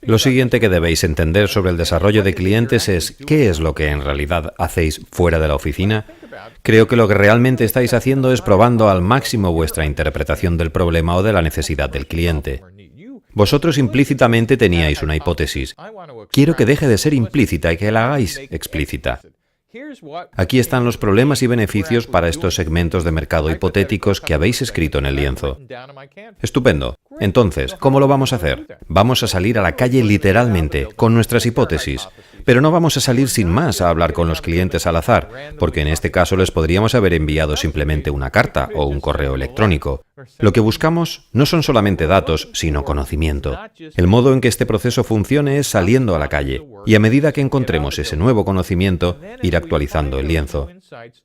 Lo siguiente que debéis entender sobre el desarrollo de clientes es ¿qué es lo que en realidad hacéis fuera de la oficina? Creo que lo que realmente estáis haciendo es probando al máximo vuestra interpretación del problema o de la necesidad del cliente. Vosotros implícitamente teníais una hipótesis. Quiero que deje de ser implícita y que la hagáis explícita. Aquí están los problemas y beneficios para estos segmentos de mercado hipotéticos que habéis escrito en el lienzo. Estupendo. Entonces, ¿cómo lo vamos a hacer? Vamos a salir a la calle literalmente, con nuestras hipótesis. Pero no vamos a salir sin más a hablar con los clientes al azar, porque en este caso les podríamos haber enviado simplemente una carta o un correo electrónico. Lo que buscamos no son solamente datos, sino conocimiento. El modo en que este proceso funcione es saliendo a la calle, y a medida que encontremos ese nuevo conocimiento, ir actualizando el lienzo.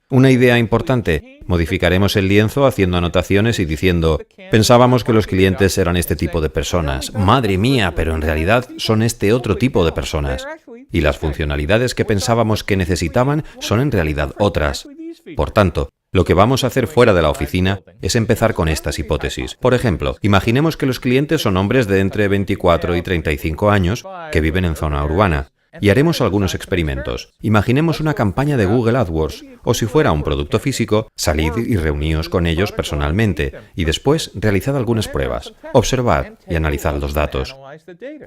Una idea importante, modificaremos el lienzo haciendo anotaciones y diciendo, pensábamos que los clientes eran este tipo de personas, madre mía, pero en realidad son este otro tipo de personas. Y las funcionalidades que pensábamos que necesitaban son en realidad otras. Por tanto, lo que vamos a hacer fuera de la oficina es empezar con estas hipótesis. Por ejemplo, imaginemos que los clientes son hombres de entre 24 y 35 años que viven en zona urbana. Y haremos algunos experimentos. Imaginemos una campaña de Google AdWords, o si fuera un producto físico, salid y reuníos con ellos personalmente, y después realizad algunas pruebas, observad y analizad los datos.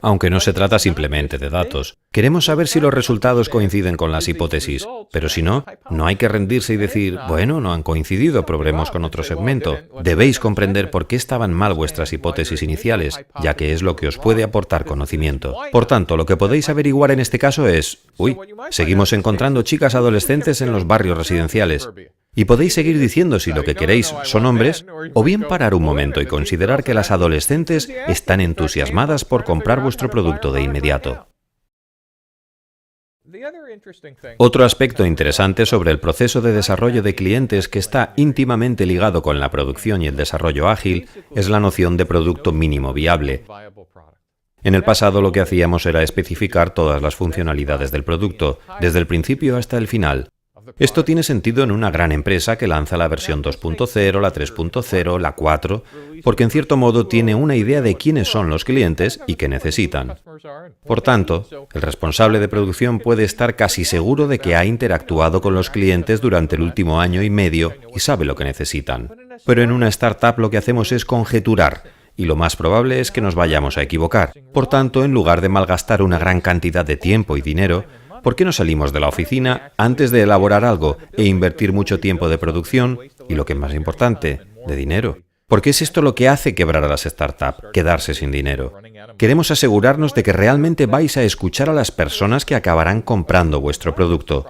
Aunque no se trata simplemente de datos. Queremos saber si los resultados coinciden con las hipótesis, pero si no, no hay que rendirse y decir, bueno, no han coincidido, probemos con otro segmento. Debéis comprender por qué estaban mal vuestras hipótesis iniciales, ya que es lo que os puede aportar conocimiento. Por tanto, lo que podéis averiguar en este caso es, seguimos encontrando chicas adolescentes en los barrios residenciales. Y podéis seguir diciendo si lo que queréis son hombres, o bien parar un momento y considerar que las adolescentes están entusiasmadas por comprar vuestro producto de inmediato. Otro aspecto interesante sobre el proceso de desarrollo de clientes que está íntimamente ligado con la producción y el desarrollo ágil es la noción de producto mínimo viable. En el pasado lo que hacíamos era especificar todas las funcionalidades del producto, desde el principio hasta el final. Esto tiene sentido en una gran empresa que lanza la versión 2.0, la 3.0, la 4, porque en cierto modo tiene una idea de quiénes son los clientes y qué necesitan. Por tanto, el responsable de producción puede estar casi seguro de que ha interactuado con los clientes durante el último año y medio y sabe lo que necesitan. Pero en una startup lo que hacemos es conjeturar, y lo más probable es que nos vayamos a equivocar. Por tanto, en lugar de malgastar una gran cantidad de tiempo y dinero, ¿por qué no salimos de la oficina antes de elaborar algo e invertir mucho tiempo de producción y, lo que es más importante, de dinero? Porque es esto lo que hace quebrar a las startups, quedarse sin dinero. Queremos asegurarnos de que realmente vais a escuchar a las personas que acabarán comprando vuestro producto.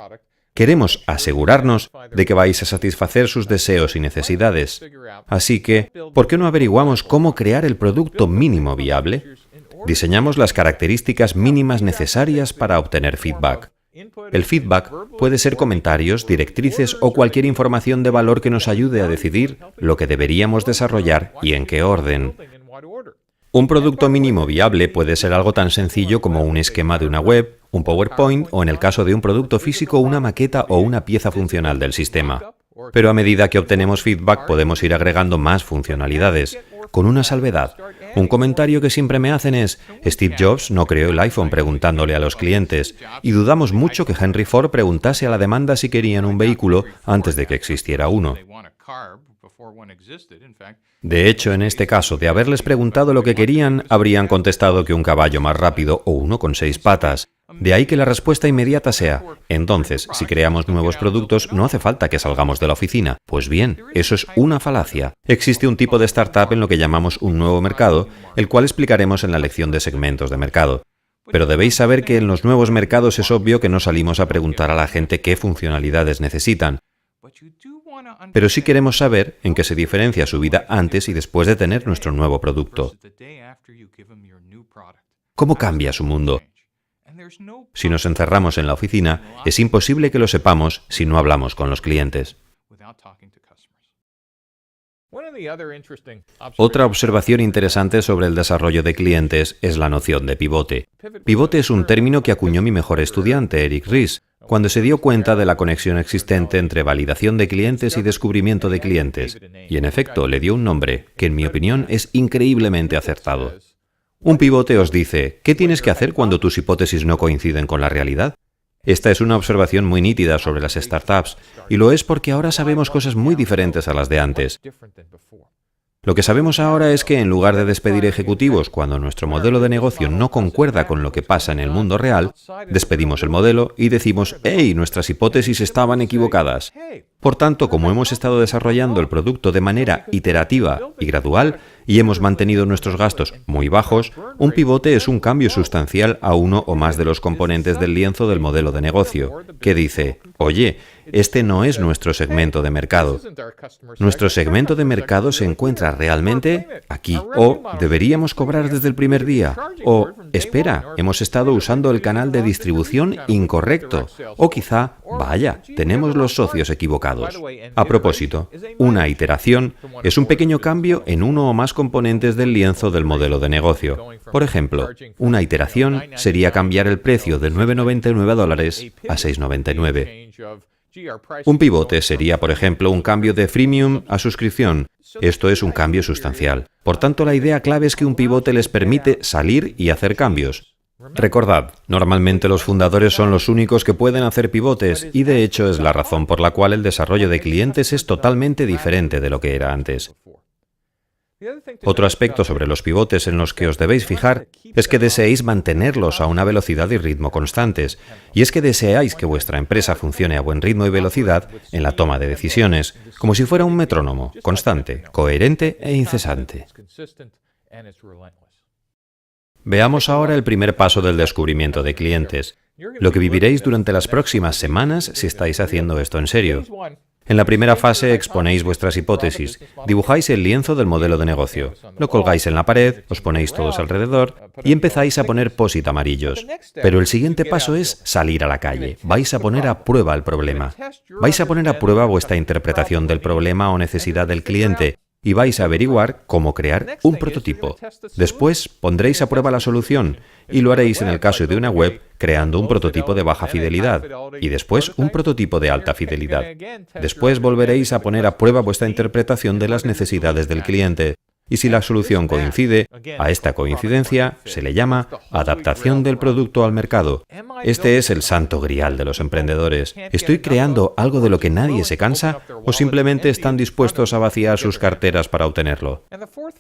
Queremos asegurarnos de que vais a satisfacer sus deseos y necesidades. Así que, ¿por qué no averiguamos cómo crear el producto mínimo viable? Diseñamos las características mínimas necesarias para obtener feedback. El feedback puede ser comentarios, directrices o cualquier información de valor que nos ayude a decidir lo que deberíamos desarrollar y en qué orden. Un producto mínimo viable puede ser algo tan sencillo como un esquema de una web, un PowerPoint o, en el caso de un producto físico, una maqueta o una pieza funcional del sistema. Pero a medida que obtenemos feedback podemos ir agregando más funcionalidades, con una salvedad. Un comentario que siempre me hacen es, Steve Jobs no creó el iPhone preguntándole a los clientes, y dudamos mucho que Henry Ford preguntase a la demanda si querían un vehículo antes de que existiera uno. De hecho, en este caso, de haberles preguntado lo que querían, habrían contestado que un caballo más rápido o uno con 6 patas. De ahí que la respuesta inmediata sea, entonces, si creamos nuevos productos, no hace falta que salgamos de la oficina. Pues bien, eso es una falacia. Existe un tipo de startup en lo que llamamos un nuevo mercado, el cual explicaremos en la lección de segmentos de mercado. Pero debéis saber que en los nuevos mercados es obvio que no salimos a preguntar a la gente qué funcionalidades necesitan. Pero sí queremos saber en qué se diferencia su vida antes y después de tener nuestro nuevo producto. ¿Cómo cambia su mundo? Si nos encerramos en la oficina, es imposible que lo sepamos si no hablamos con los clientes. Otra observación interesante sobre el desarrollo de clientes es la noción de pivote. Pivote es un término que acuñó mi mejor estudiante, Eric Ries, cuando se dio cuenta de la conexión existente entre validación de clientes y descubrimiento de clientes. Y en efecto, le dio un nombre, que en mi opinión es increíblemente acertado. Un pivote os dice, ¿qué tienes que hacer cuando tus hipótesis no coinciden con la realidad? Esta es una observación muy nítida sobre las startups, y lo es porque ahora sabemos cosas muy diferentes a las de antes. Lo que sabemos ahora es que en lugar de despedir ejecutivos cuando nuestro modelo de negocio no concuerda con lo que pasa en el mundo real, despedimos el modelo y decimos, ¡hey! Nuestras hipótesis estaban equivocadas. Por tanto, como hemos estado desarrollando el producto de manera iterativa y gradual, y hemos mantenido nuestros gastos muy bajos, un pivote es un cambio sustancial a uno o más de los componentes del lienzo del modelo de negocio, que dice, oye, este no es nuestro segmento de mercado. Nuestro segmento de mercado se encuentra realmente aquí. O deberíamos cobrar desde el primer día. O, espera, hemos estado usando el canal de distribución incorrecto. O quizá, vaya, tenemos los socios equivocados. A propósito, una iteración es un pequeño cambio en uno o más componentes del lienzo del modelo de negocio. Por ejemplo, una iteración sería cambiar el precio de $9,99 a $6,99. Un pivote sería, por ejemplo, un cambio de freemium a suscripción. Esto es un cambio sustancial. Por tanto, la idea clave es que un pivote les permite salir y hacer cambios. Recordad, normalmente los fundadores son los únicos que pueden hacer pivotes y de hecho es la razón por la cual el desarrollo de clientes es totalmente diferente de lo que era antes. Otro aspecto sobre los pivotes en los que os debéis fijar es que deseéis mantenerlos a una velocidad y ritmo constantes, y es que deseáis que vuestra empresa funcione a buen ritmo y velocidad en la toma de decisiones, como si fuera un metrónomo, constante, coherente e incesante. Veamos ahora el primer paso del descubrimiento de clientes, lo que viviréis durante las próximas semanas si estáis haciendo esto en serio. En la primera fase exponéis vuestras hipótesis, dibujáis el lienzo del modelo de negocio, lo colgáis en la pared, os ponéis todos alrededor y empezáis a poner post-it amarillos. Pero el siguiente paso es salir a la calle. Vais a poner a prueba el problema. Vais a poner a prueba vuestra interpretación del problema o necesidad del cliente y vais a averiguar cómo crear un prototipo. Después pondréis a prueba la solución y lo haréis en el caso de una web creando un prototipo de baja fidelidad y después un prototipo de alta fidelidad. Después volveréis a poner a prueba vuestra interpretación de las necesidades del cliente. Y si la solución coincide, a esta coincidencia se le llama adaptación del producto al mercado. Este es el santo grial de los emprendedores. ¿Estoy creando algo de lo que nadie se cansa o simplemente están dispuestos a vaciar sus carteras para obtenerlo?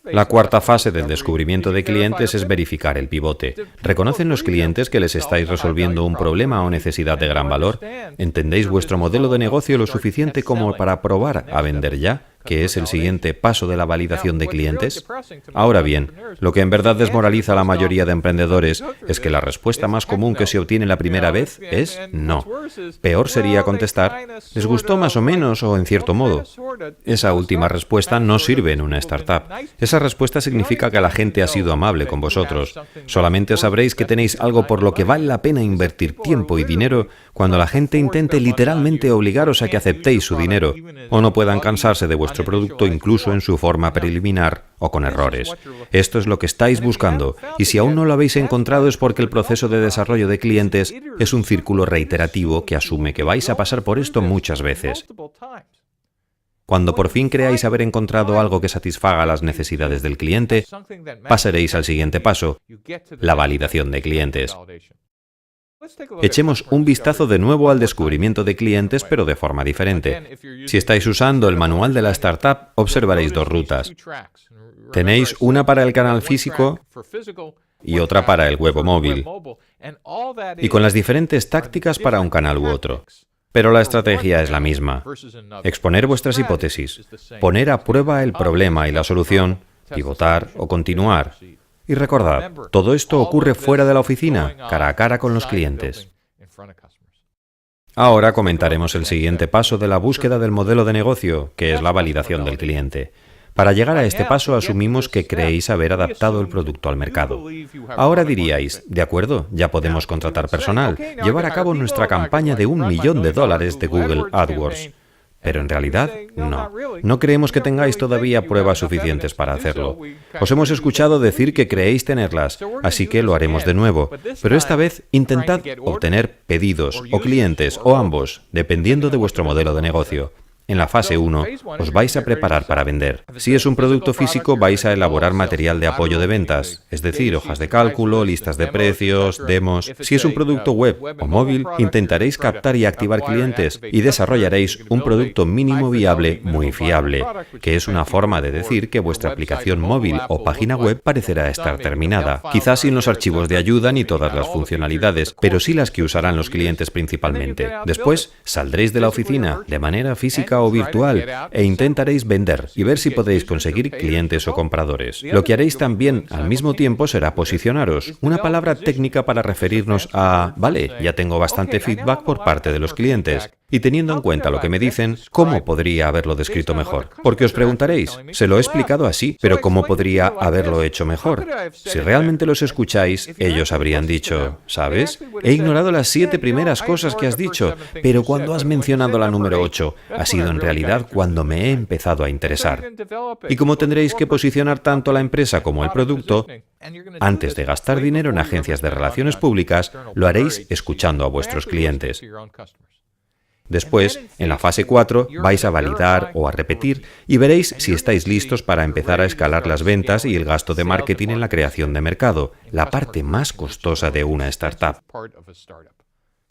La cuarta fase del descubrimiento de clientes es verificar el pivote. ¿Reconocen los clientes que les estáis resolviendo un problema o necesidad de gran valor? ¿Entendéis vuestro modelo de negocio lo suficiente como para probar a vender ya? ¿Que es el siguiente paso de la validación de clientes? Ahora bien, lo que en verdad desmoraliza a la mayoría de emprendedores es que la respuesta más común que se obtiene la primera vez es no. Peor sería contestar, ¿les gustó más o menos o en cierto modo? Esa última respuesta no sirve en una startup. Esa respuesta significa que la gente ha sido amable con vosotros. Solamente sabréis que tenéis algo por lo que vale la pena invertir tiempo y dinero cuando la gente intente literalmente obligaros a que aceptéis su dinero o no puedan cansarse de vuestro producto incluso en su forma preliminar o con errores. Esto es lo que estáis buscando y si aún no lo habéis encontrado es porque el proceso de desarrollo de clientes es un círculo reiterativo que asume que vais a pasar por esto muchas veces. Cuando por fin creáis haber encontrado algo que satisfaga las necesidades del cliente, pasaréis al siguiente paso, la validación de clientes. Echemos un vistazo de nuevo al descubrimiento de clientes, pero de forma diferente. Si estáis usando el manual de la startup, observaréis dos rutas. Tenéis una para el canal físico y otra para el web o móvil, y con las diferentes tácticas para un canal u otro. Pero la estrategia es la misma. Exponer vuestras hipótesis, poner a prueba el problema y la solución, pivotar o continuar. Y recordad, todo esto ocurre fuera de la oficina, cara a cara con los clientes. Ahora comentaremos el siguiente paso de la búsqueda del modelo de negocio, que es la validación del cliente. Para llegar a este paso asumimos que creéis haber adaptado el producto al mercado. Ahora diríais, de acuerdo, ya podemos contratar personal, llevar a cabo nuestra campaña de $1 millón de Google AdWords. Pero en realidad, no. No creemos que tengáis todavía pruebas suficientes para hacerlo. Os hemos escuchado decir que creéis tenerlas, así que lo haremos de nuevo. Pero esta vez, intentad obtener pedidos o clientes o ambos, dependiendo de vuestro modelo de negocio. En la fase 1, os vais a preparar para vender. Si es un producto físico, vais a elaborar material de apoyo de ventas, es decir, hojas de cálculo, listas de precios, demos. Si es un producto web o móvil, intentaréis captar y activar clientes y desarrollaréis un producto mínimo viable muy fiable, que es una forma de decir que vuestra aplicación móvil o página web parecerá estar terminada. Quizás sin los archivos de ayuda ni todas las funcionalidades, pero sí las que usarán los clientes principalmente. Después, saldréis de la oficina de manera física o virtual e intentaréis vender y ver si podéis conseguir clientes o compradores. Lo que haréis también al mismo tiempo será posicionaros, una palabra técnica para referirnos a, vale, ya tengo bastante feedback por parte de los clientes. Y teniendo en cuenta lo que me dicen, ¿cómo podría haberlo descrito mejor? Porque os preguntaréis, se lo he explicado así, pero ¿cómo podría haberlo hecho mejor? Si realmente los escucháis, ellos habrían dicho, ¿sabes? He ignorado las 7 primeras cosas que has dicho, pero cuando has mencionado la número 8, ha sido en realidad cuando me he empezado a interesar. Y como tendréis que posicionar tanto la empresa como el producto, antes de gastar dinero en agencias de relaciones públicas, lo haréis escuchando a vuestros clientes. Después, en la fase 4, vais a validar o a repetir y veréis si estáis listos para empezar a escalar las ventas y el gasto de marketing en la creación de mercado, la parte más costosa de una startup.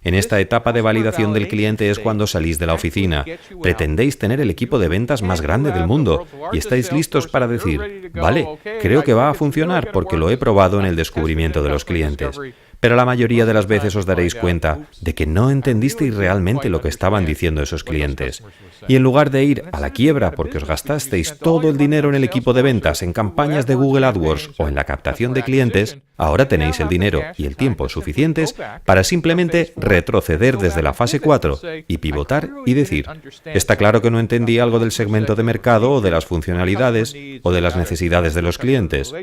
En esta etapa de validación del cliente es cuando salís de la oficina, pretendéis tener el equipo de ventas más grande del mundo y estáis listos para decir, vale, creo que va a funcionar porque lo he probado en el descubrimiento de los clientes. Pero la mayoría de las veces os daréis cuenta de que no entendisteis realmente lo que estaban diciendo esos clientes. Y en lugar de ir a la quiebra porque os gastasteis todo el dinero en el equipo de ventas, en campañas de Google AdWords o en la captación de clientes, ahora tenéis el dinero y el tiempo suficientes para simplemente retroceder desde la fase 4 y pivotar y decir, está claro que no entendí algo del segmento de mercado o de las funcionalidades o de las necesidades de los clientes.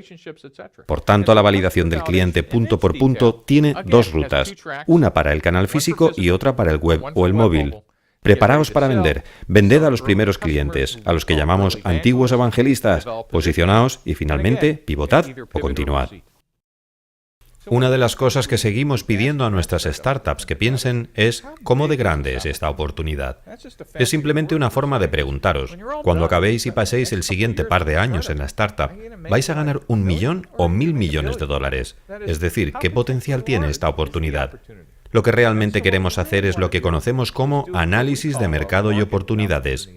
Por tanto, la validación del cliente punto por punto tiene 2 rutas, una para el canal físico y otra para el web o el móvil. Preparaos para vender. Vended a los primeros clientes, a los que llamamos antiguos evangelistas. Posicionaos y finalmente pivotad o continuad. Una de las cosas que seguimos pidiendo a nuestras startups que piensen es ¿cómo de grande es esta oportunidad? Es simplemente una forma de preguntaros. Cuando acabéis y paséis el siguiente par de años en la startup, ¿vais a ganar 1 millón o 1.000 millones de dólares? Es decir, ¿qué potencial tiene esta oportunidad? Lo que realmente queremos hacer es lo que conocemos como análisis de mercado y oportunidades.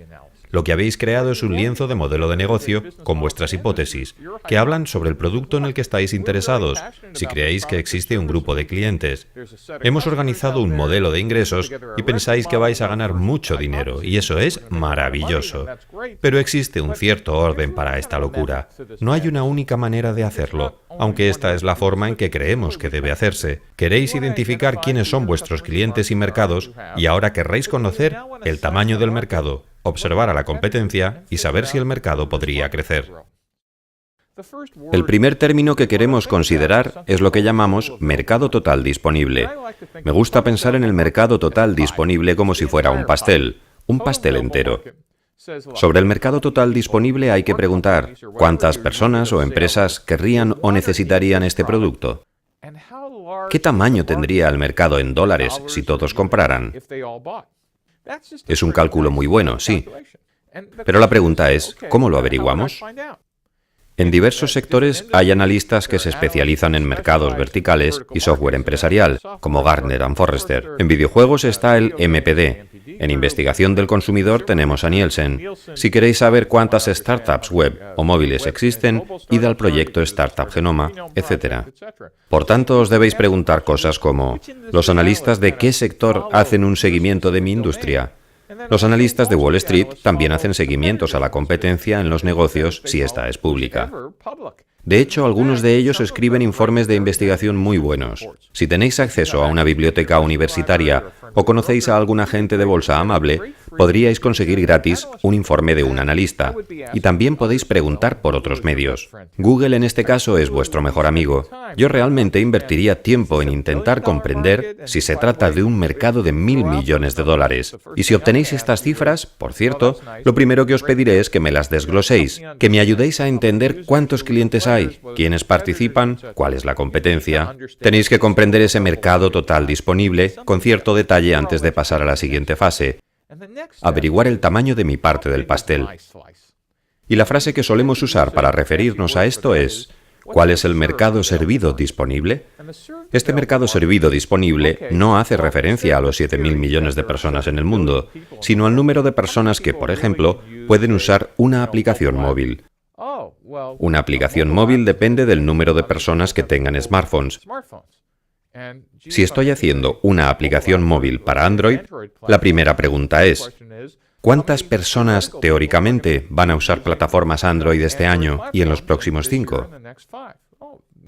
Lo que habéis creado es un lienzo de modelo de negocio con vuestras hipótesis, que hablan sobre el producto en el que estáis interesados, si creéis que existe un grupo de clientes. Hemos organizado un modelo de ingresos y pensáis que vais a ganar mucho dinero, y eso es maravilloso. Pero existe un cierto orden para esta locura. No hay una única manera de hacerlo, aunque esta es la forma en que creemos que debe hacerse. Queréis identificar quiénes son vuestros clientes y mercados, y ahora querréis conocer el tamaño del mercado, observar a la competencia y saber si el mercado podría crecer. El primer término que queremos considerar es lo que llamamos mercado total disponible. Me gusta pensar en el mercado total disponible como si fuera un pastel entero. Sobre el mercado total disponible hay que preguntar ¿cuántas personas o empresas querrían o necesitarían este producto? ¿Qué tamaño tendría el mercado en dólares si todos compraran? Es un cálculo muy bueno, sí. Pero la pregunta es, ¿cómo lo averiguamos? En diversos sectores hay analistas que se especializan en mercados verticales y software empresarial, como Gartner and Forrester. En videojuegos está el MPD. En investigación del consumidor tenemos a Nielsen. Si queréis saber cuántas startups web o móviles existen, id al proyecto Startup Genoma, etc. Por tanto, os debéis preguntar cosas como, ¿los analistas de qué sector hacen un seguimiento de mi industria? Los analistas de Wall Street también hacen seguimientos a la competencia en los negocios si esta es pública. De hecho, algunos de ellos escriben informes de investigación muy buenos. Si tenéis acceso a una biblioteca universitaria o conocéis a algún agente de bolsa amable, podríais conseguir gratis un informe de un analista. Y también podéis preguntar por otros medios. Google en este caso es vuestro mejor amigo. Yo realmente invertiría tiempo en intentar comprender si se trata de un mercado de $1.000 millones. Y si obtenéis estas cifras, por cierto, lo primero que os pediré es que me las desgloséis, que me ayudéis a entender cuántos clientes hay, quiénes participan, cuál es la competencia. Tenéis que comprender ese mercado total disponible con cierto detalle antes de pasar a la siguiente fase: averiguar el tamaño de mi parte del pastel. Y la frase que solemos usar para referirnos a esto es: ¿cuál es el mercado servido disponible? Este mercado servido disponible no hace referencia a los 7.000 millones de personas en el mundo, sino al número de personas que, por ejemplo, pueden usar una aplicación móvil. Una aplicación móvil depende del número de personas que tengan smartphones. Si estoy haciendo una aplicación móvil para Android, la primera pregunta es: ¿cuántas personas, teóricamente, van a usar plataformas Android este año y en los próximos 5?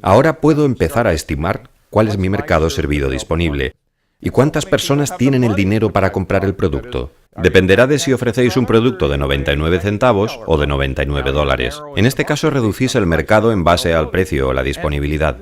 Ahora puedo empezar a estimar cuál es mi mercado servido disponible y cuántas personas tienen el dinero para comprar el producto. Dependerá de si ofrecéis un producto de 99 centavos o de $99. En este caso, reducís el mercado en base al precio o la disponibilidad.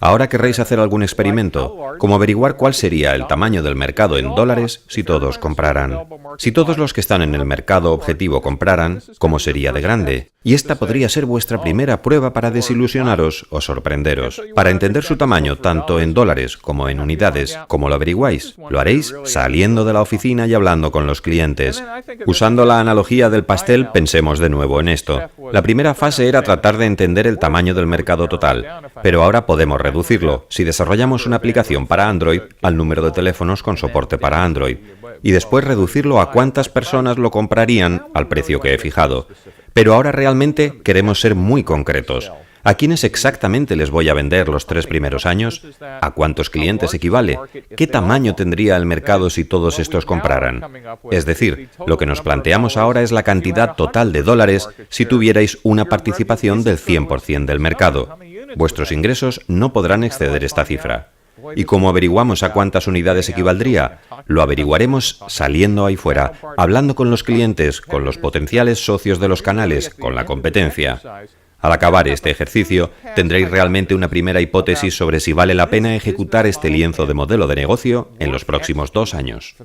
Ahora querréis hacer algún experimento, como averiguar cuál sería el tamaño del mercado en dólares si todos compraran. Si todos los que están en el mercado objetivo compraran, ¿cómo sería de grande? Y esta podría ser vuestra primera prueba para desilusionaros o sorprenderos. Para entender su tamaño, tanto en dólares como en unidades, ¿cómo lo averiguáis? Lo haréis saliendo de la oficina y hablando con los clientes. Usando la analogía del pastel, pensemos de nuevo en esto. La primera fase era tratar de entender el tamaño del mercado total, pero ahora podemos reducirlo si desarrollamos una aplicación para Android al número de teléfonos con soporte para Android, y después reducirlo a cuántas personas lo comprarían al precio que he fijado. Pero ahora realmente queremos ser muy concretos. ¿A quiénes exactamente les voy a vender los 3 primeros años? ¿A cuántos clientes equivale? ¿Qué tamaño tendría el mercado si todos estos compraran? Es decir, lo que nos planteamos ahora es la cantidad total de dólares si tuvierais una participación del 100% del mercado. Vuestros ingresos no podrán exceder esta cifra. ¿Y cómo averiguamos a cuántas unidades equivaldría? Lo averiguaremos saliendo ahí fuera, hablando con los clientes, con los potenciales socios de los canales, con la competencia. Al acabar este ejercicio, tendréis realmente una primera hipótesis sobre si vale la pena ejecutar este lienzo de modelo de negocio en los próximos 2 años.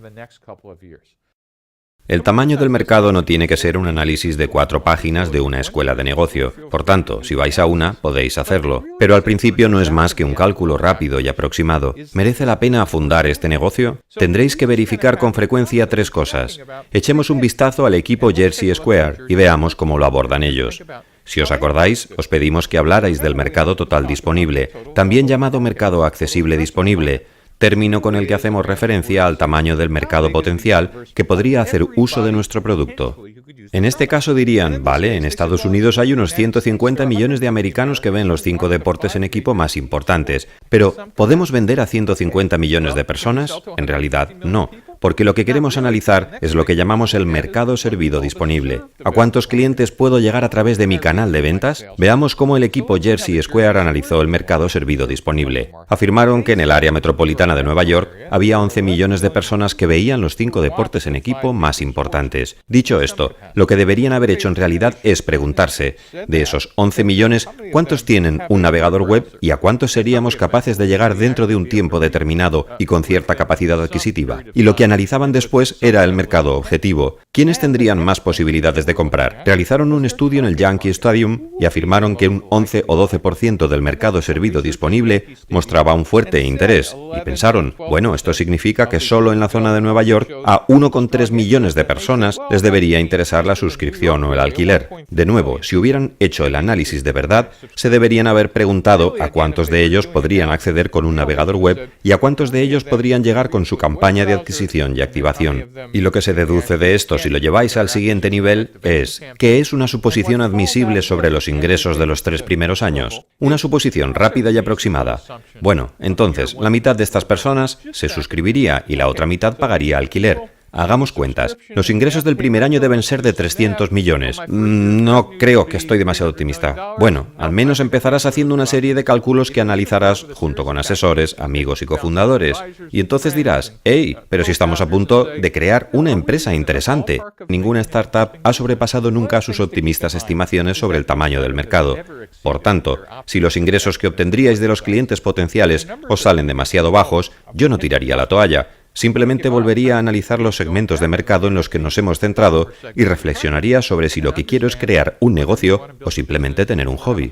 El tamaño del mercado no tiene que ser un análisis de 4 páginas de una escuela de negocio. Por tanto, si vais a una, podéis hacerlo. Pero al principio no es más que un cálculo rápido y aproximado. ¿Merece la pena fundar este negocio? Tendréis que verificar con frecuencia 3 cosas. Echemos un vistazo al equipo Jersey Square y veamos cómo lo abordan ellos. Si os acordáis, os pedimos que hablarais del mercado total disponible, también llamado mercado accesible disponible, término con el que hacemos referencia al tamaño del mercado potencial que podría hacer uso de nuestro producto. En este caso dirían: vale, en Estados Unidos hay unos 150 millones de americanos que ven los 5 deportes en equipo más importantes, pero ¿podemos vender a 150 millones de personas? En realidad, no. Porque lo que queremos analizar es lo que llamamos el mercado servido disponible. ¿A cuántos clientes puedo llegar a través de mi canal de ventas? Veamos cómo el equipo Jersey Square analizó el mercado servido disponible. Afirmaron que en el área metropolitana de Nueva York había 11 millones de personas que veían los 5 deportes en equipo más importantes. Dicho esto, lo que deberían haber hecho en realidad es preguntarse: de esos 11 millones, ¿cuántos tienen un navegador web y a cuántos seríamos capaces de llegar dentro de un tiempo determinado y con cierta capacidad adquisitiva? Y lo que analizaban después era el mercado objetivo. ¿Quiénes tendrían más posibilidades de comprar? Realizaron un estudio en el Yankee Stadium y afirmaron que un 11 o 12% del mercado servido disponible mostraba un fuerte interés. Y pensaron: bueno, esto significa que solo en la zona de Nueva York a 1,3 millones de personas les debería interesar la suscripción o el alquiler. De nuevo, si hubieran hecho el análisis de verdad, se deberían haber preguntado a cuántos de ellos podrían acceder con un navegador web y a cuántos de ellos podrían llegar con su campaña de adquisición y activación. Y lo que se deduce de esto, si lo lleváis al siguiente nivel, es: ¿qué es una suposición admisible sobre los ingresos de los 3 primeros años? Una suposición rápida y aproximada. Bueno, entonces, la mitad de estas personas se suscribiría y la otra mitad pagaría alquiler. Hagamos cuentas. Los ingresos del primer año deben ser de 300 millones. No creo que estoy demasiado optimista. Bueno, al menos empezarás haciendo una serie de cálculos que analizarás junto con asesores, amigos y cofundadores. Y entonces dirás, hey, pero si estamos a punto de crear una empresa interesante. Ninguna startup ha sobrepasado nunca sus optimistas estimaciones sobre el tamaño del mercado. Por tanto, si los ingresos que obtendríais de los clientes potenciales os salen demasiado bajos, yo no tiraría la toalla. Simplemente volvería a analizar los segmentos de mercado en los que nos hemos centrado y reflexionaría sobre si lo que quiero es crear un negocio o simplemente tener un hobby.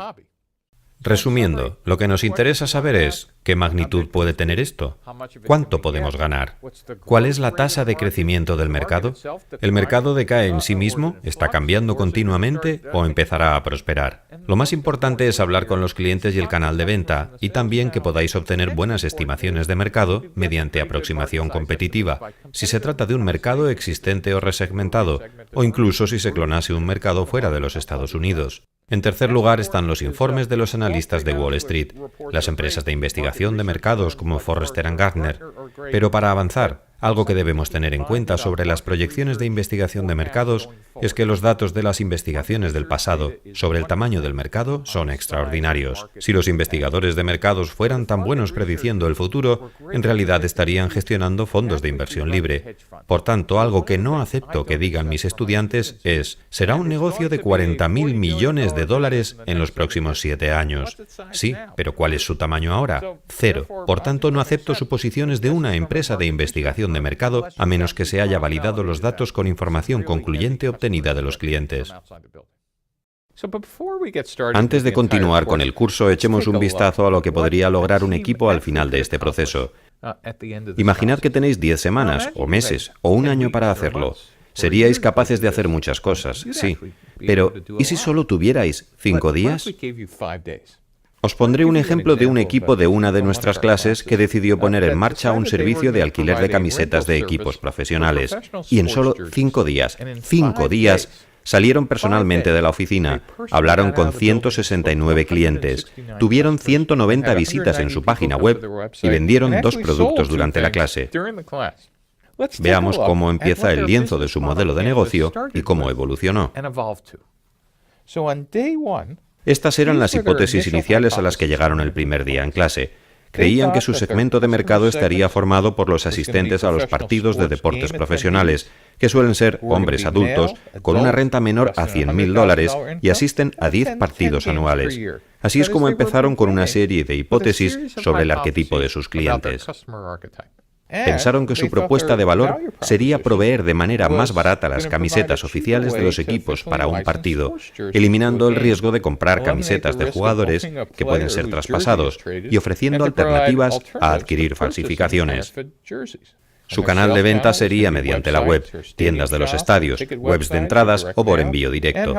Resumiendo, lo que nos interesa saber es ¿qué magnitud puede tener esto? ¿Cuánto podemos ganar? ¿Cuál es la tasa de crecimiento del mercado? ¿El mercado decae en sí mismo? ¿Está cambiando continuamente o empezará a prosperar? Lo más importante es hablar con los clientes y el canal de venta y también que podáis obtener buenas estimaciones de mercado mediante aproximación competitiva, si se trata de un mercado existente o resegmentado, o incluso si se clonase un mercado fuera de los Estados Unidos. En tercer lugar están los informes de los analistas de Wall Street, las empresas de investigación de mercados como Forrester & Gartner. Pero para avanzar, algo que debemos tener en cuenta sobre las proyecciones de investigación de mercados es que los datos de las investigaciones del pasado sobre el tamaño del mercado son extraordinarios. Si los investigadores de mercados fueran tan buenos prediciendo el futuro, en realidad estarían gestionando fondos de inversión libre. Por tanto, algo que no acepto que digan mis estudiantes es, será un negocio de 40.000 millones de dólares en los próximos 7 años. Sí, pero ¿cuál es su tamaño ahora? 0. Por tanto, no acepto suposiciones de una empresa de investigación de mercado a menos que se haya validado los datos con información concluyente obtenida de los clientes. Antes de continuar con el curso, echemos un vistazo a lo que podría lograr un equipo al final de este proceso. Imaginad que tenéis 10 semanas, o meses, o un año para hacerlo. Seríais capaces de hacer muchas cosas, sí. Pero, ¿y si solo tuvierais 5 días? Os pondré un ejemplo de un equipo de una de nuestras clases que decidió poner en marcha un servicio de alquiler de camisetas de equipos profesionales. Y en solo 5 días, salieron personalmente de la oficina, hablaron con 169 clientes, tuvieron 190 visitas en su página web y vendieron 2 productos durante la clase. Veamos cómo empieza el lienzo de su modelo de negocio y cómo evolucionó. Estas eran las hipótesis iniciales a las que llegaron el primer día en clase. Creían que su segmento de mercado estaría formado por los asistentes a los partidos de deportes profesionales, que suelen ser hombres adultos con una renta menor a $100.000 y asisten a 10 partidos anuales. Así es como empezaron con una serie de hipótesis sobre el arquetipo de sus clientes. Pensaron que su propuesta de valor sería proveer de manera más barata las camisetas oficiales de los equipos para un partido, eliminando el riesgo de comprar camisetas de jugadores que pueden ser traspasados y ofreciendo alternativas a adquirir falsificaciones. Su canal de venta sería mediante la web, tiendas de los estadios, webs de entradas o por envío directo.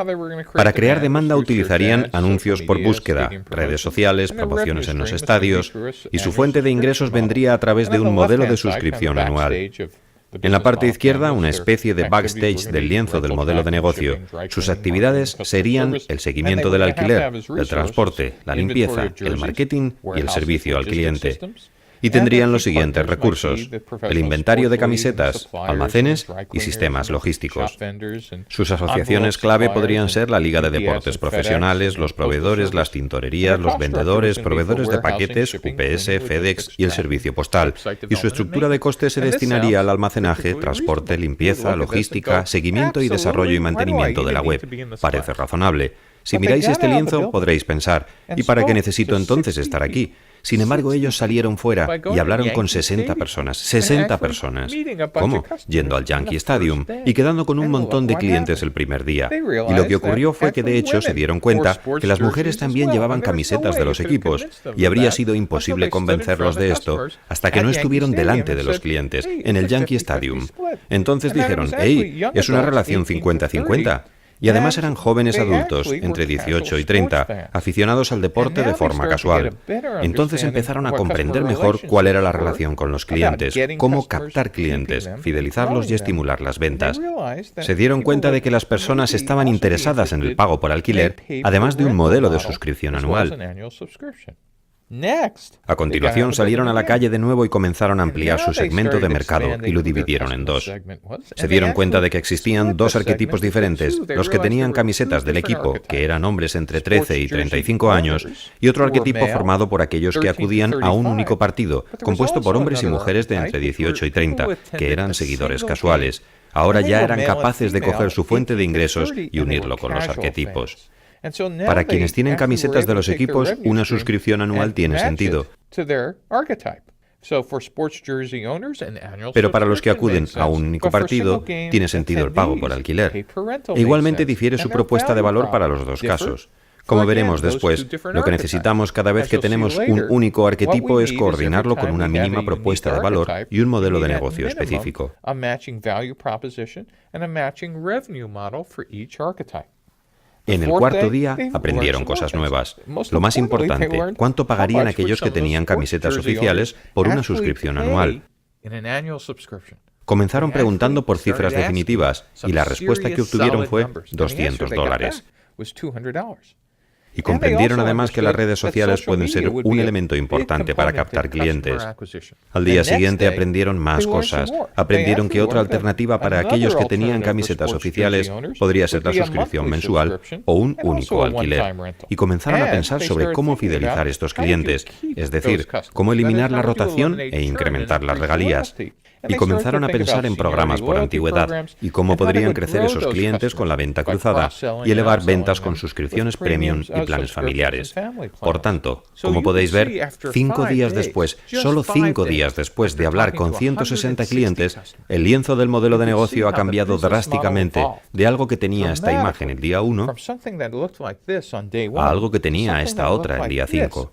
Para crear demanda utilizarían anuncios por búsqueda, redes sociales, promociones en los estadios, y su fuente de ingresos vendría a través de un modelo de suscripción anual. En la parte izquierda, una especie de backstage del lienzo del modelo de negocio. Sus actividades serían el seguimiento del alquiler, el transporte, la limpieza, el marketing y el servicio al cliente. Y tendrían los siguientes recursos: el inventario de camisetas, almacenes y sistemas logísticos. Sus asociaciones clave podrían ser la Liga de Deportes Profesionales, los proveedores, las tintorerías, los vendedores, proveedores de paquetes, UPS, FedEx y el servicio postal. Y su estructura de coste se destinaría al almacenaje, transporte, limpieza, logística, seguimiento y desarrollo y mantenimiento de la web. Parece razonable. Si miráis este lienzo, podréis pensar, ¿y para qué necesito entonces estar aquí? Sin embargo, ellos salieron fuera y hablaron con 60 personas. 60 personas. ¿Cómo? Yendo al Yankee Stadium y quedando con un montón de clientes el primer día. Y lo que ocurrió fue que de hecho se dieron cuenta que las mujeres también llevaban camisetas de los equipos y habría sido imposible convencerlos de esto hasta que no estuvieron delante de los clientes, en el Yankee Stadium. Entonces dijeron, hey, es una relación 50-50. Y además eran jóvenes adultos, entre 18 y 30, aficionados al deporte de forma casual. Entonces empezaron a comprender mejor cuál era la relación con los clientes, cómo captar clientes, fidelizarlos y estimular las ventas. Se dieron cuenta de que las personas estaban interesadas en el pago por alquiler, además de un modelo de suscripción anual. A continuación salieron a la calle de nuevo y comenzaron a ampliar su segmento de mercado y lo dividieron en dos. Se dieron cuenta de que existían dos arquetipos diferentes, los que tenían camisetas del equipo, que eran hombres entre 13 y 35 años, y otro arquetipo formado por aquellos que acudían a un único partido, compuesto por hombres y mujeres de entre 18 y 30, que eran seguidores casuales. Ahora ya eran capaces de coger su fuente de ingresos y unirlo con los arquetipos. Para quienes tienen camisetas de los equipos, una suscripción anual tiene sentido. Pero para los que acuden a un único partido, tiene sentido el pago por alquiler. E igualmente difiere su propuesta de valor para los dos casos. Como veremos después, lo que necesitamos cada vez que tenemos un único arquetipo es coordinarlo con una mínima propuesta de valor y un modelo de negocio específico. En el cuarto día aprendieron cosas nuevas. Lo más importante, ¿cuánto pagarían aquellos que tenían camisetas oficiales por una suscripción anual? Comenzaron preguntando por cifras definitivas y la respuesta que obtuvieron fue $200. Y comprendieron además que las redes sociales pueden ser un elemento importante para captar clientes. Al día siguiente aprendieron más cosas. Aprendieron que otra alternativa para aquellos que tenían camisetas oficiales podría ser la suscripción mensual o un único alquiler. Y comenzaron a pensar sobre cómo fidelizar estos clientes, es decir, cómo eliminar la rotación e incrementar las regalías. Y comenzaron a pensar en programas por antigüedad y cómo podrían crecer esos clientes con la venta cruzada y elevar ventas con suscripciones premium y planes familiares. Por tanto, como podéis ver, 5 días después, solo 5 días después de hablar con 160 clientes, el lienzo del modelo de negocio ha cambiado drásticamente de algo que tenía esta imagen el día 1 a algo que tenía esta otra el día 5.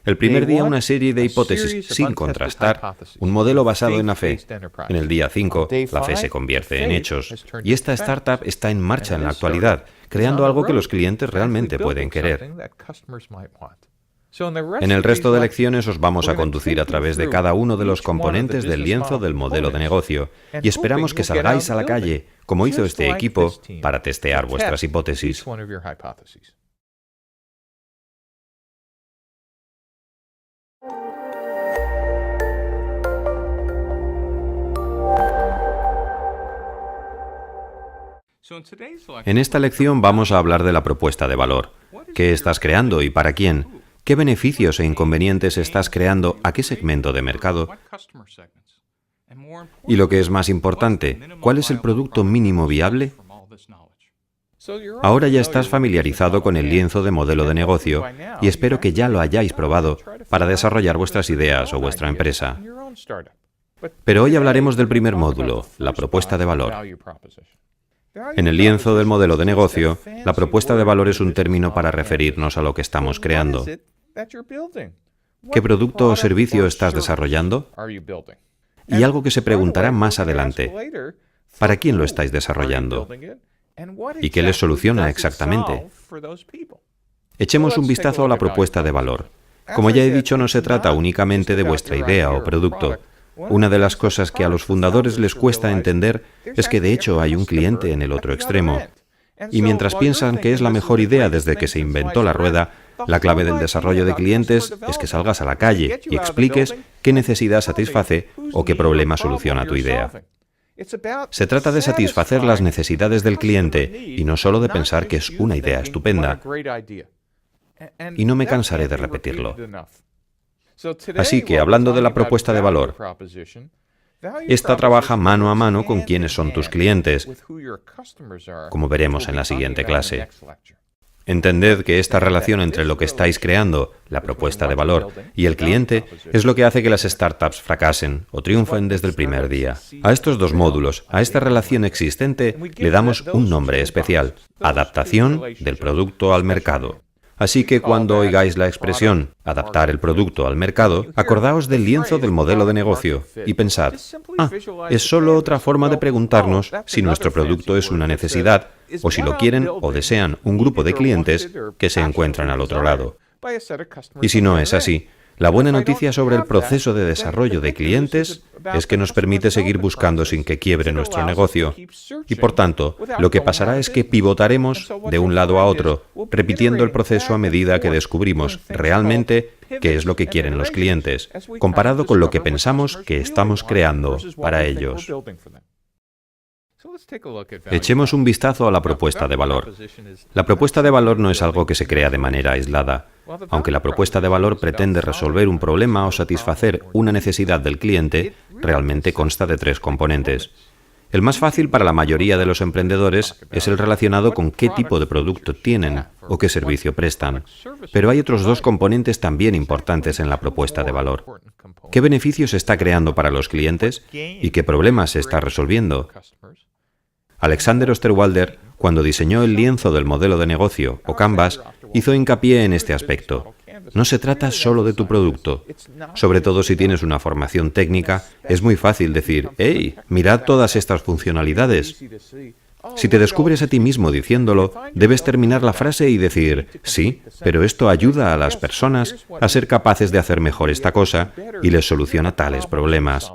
El primer día una serie de hipótesis sin contrastar, un modelo basado en la fe. En el día 5, la fe se convierte en hechos. Y esta startup está en marcha en la actualidad, creando algo que los clientes realmente pueden querer. En el resto de lecciones os vamos a conducir a través de cada uno de los componentes del lienzo del modelo de negocio y esperamos que salgáis a la calle, como hizo este equipo, para testear vuestras hipótesis. En esta lección vamos a hablar de la propuesta de valor. ¿Qué estás creando y para quién? ¿Qué beneficios e inconvenientes estás creando a qué segmento de mercado? Y lo que es más importante, ¿cuál es el producto mínimo viable? Ahora ya estás familiarizado con el lienzo de modelo de negocio y espero que ya lo hayáis probado para desarrollar vuestras ideas o vuestra empresa. Pero hoy hablaremos del primer módulo, la propuesta de valor. En el lienzo del modelo de negocio, la propuesta de valor es un término para referirnos a lo que estamos creando. ¿Qué producto o servicio estás desarrollando? Y algo que se preguntará más adelante, ¿para quién lo estáis desarrollando? ¿Y qué les soluciona exactamente? Echemos un vistazo a la propuesta de valor. Como ya he dicho, no se trata únicamente de vuestra idea o producto. Una de las cosas que a los fundadores les cuesta entender es que de hecho hay un cliente en el otro extremo. Y mientras piensan que es la mejor idea desde que se inventó la rueda, la clave del desarrollo de clientes es que salgas a la calle y expliques qué necesidad satisface o qué problema soluciona tu idea. Se trata de satisfacer las necesidades del cliente y no solo de pensar que es una idea estupenda. Y no me cansaré de repetirlo. Así que, hablando de la propuesta de valor, esta trabaja mano a mano con quienes son tus clientes, como veremos en la siguiente clase. Entended que esta relación entre lo que estáis creando, la propuesta de valor, y el cliente es lo que hace que las startups fracasen o triunfen desde el primer día. A estos dos módulos, a esta relación existente, le damos un nombre especial: adaptación del producto al mercado. Así que cuando oigáis la expresión adaptar el producto al mercado, acordaos del lienzo del modelo de negocio y pensad, es solo otra forma de preguntarnos si nuestro producto es una necesidad o si lo quieren o desean un grupo de clientes que se encuentran al otro lado. Y si no es así, La buena noticia sobre el proceso de desarrollo de clientes es que nos permite seguir buscando sin que quiebre nuestro negocio. Y por tanto, lo que pasará es que pivotaremos de un lado a otro, repitiendo el proceso a medida que descubrimos realmente qué es lo que quieren los clientes, comparado con lo que pensamos que estamos creando para ellos. Echemos un vistazo a la propuesta de valor. La propuesta de valor no es algo que se crea de manera aislada. Aunque la propuesta de valor pretende resolver un problema o satisfacer una necesidad del cliente, realmente consta de 3 componentes. El más fácil para la mayoría de los emprendedores es el relacionado con qué tipo de producto tienen o qué servicio prestan. Pero hay otros 2 componentes también importantes en la propuesta de valor. ¿Qué beneficios se está creando para los clientes y qué problemas se está resolviendo? Alexander Osterwalder, cuando diseñó el lienzo del modelo de negocio, o Canvas, hizo hincapié en este aspecto. No se trata solo de tu producto. Sobre todo si tienes una formación técnica, es muy fácil decir, ¡hey, mirad todas estas funcionalidades! Si te descubres a ti mismo diciéndolo, debes terminar la frase y decir, sí, pero esto ayuda a las personas a ser capaces de hacer mejor esta cosa y les soluciona tales problemas.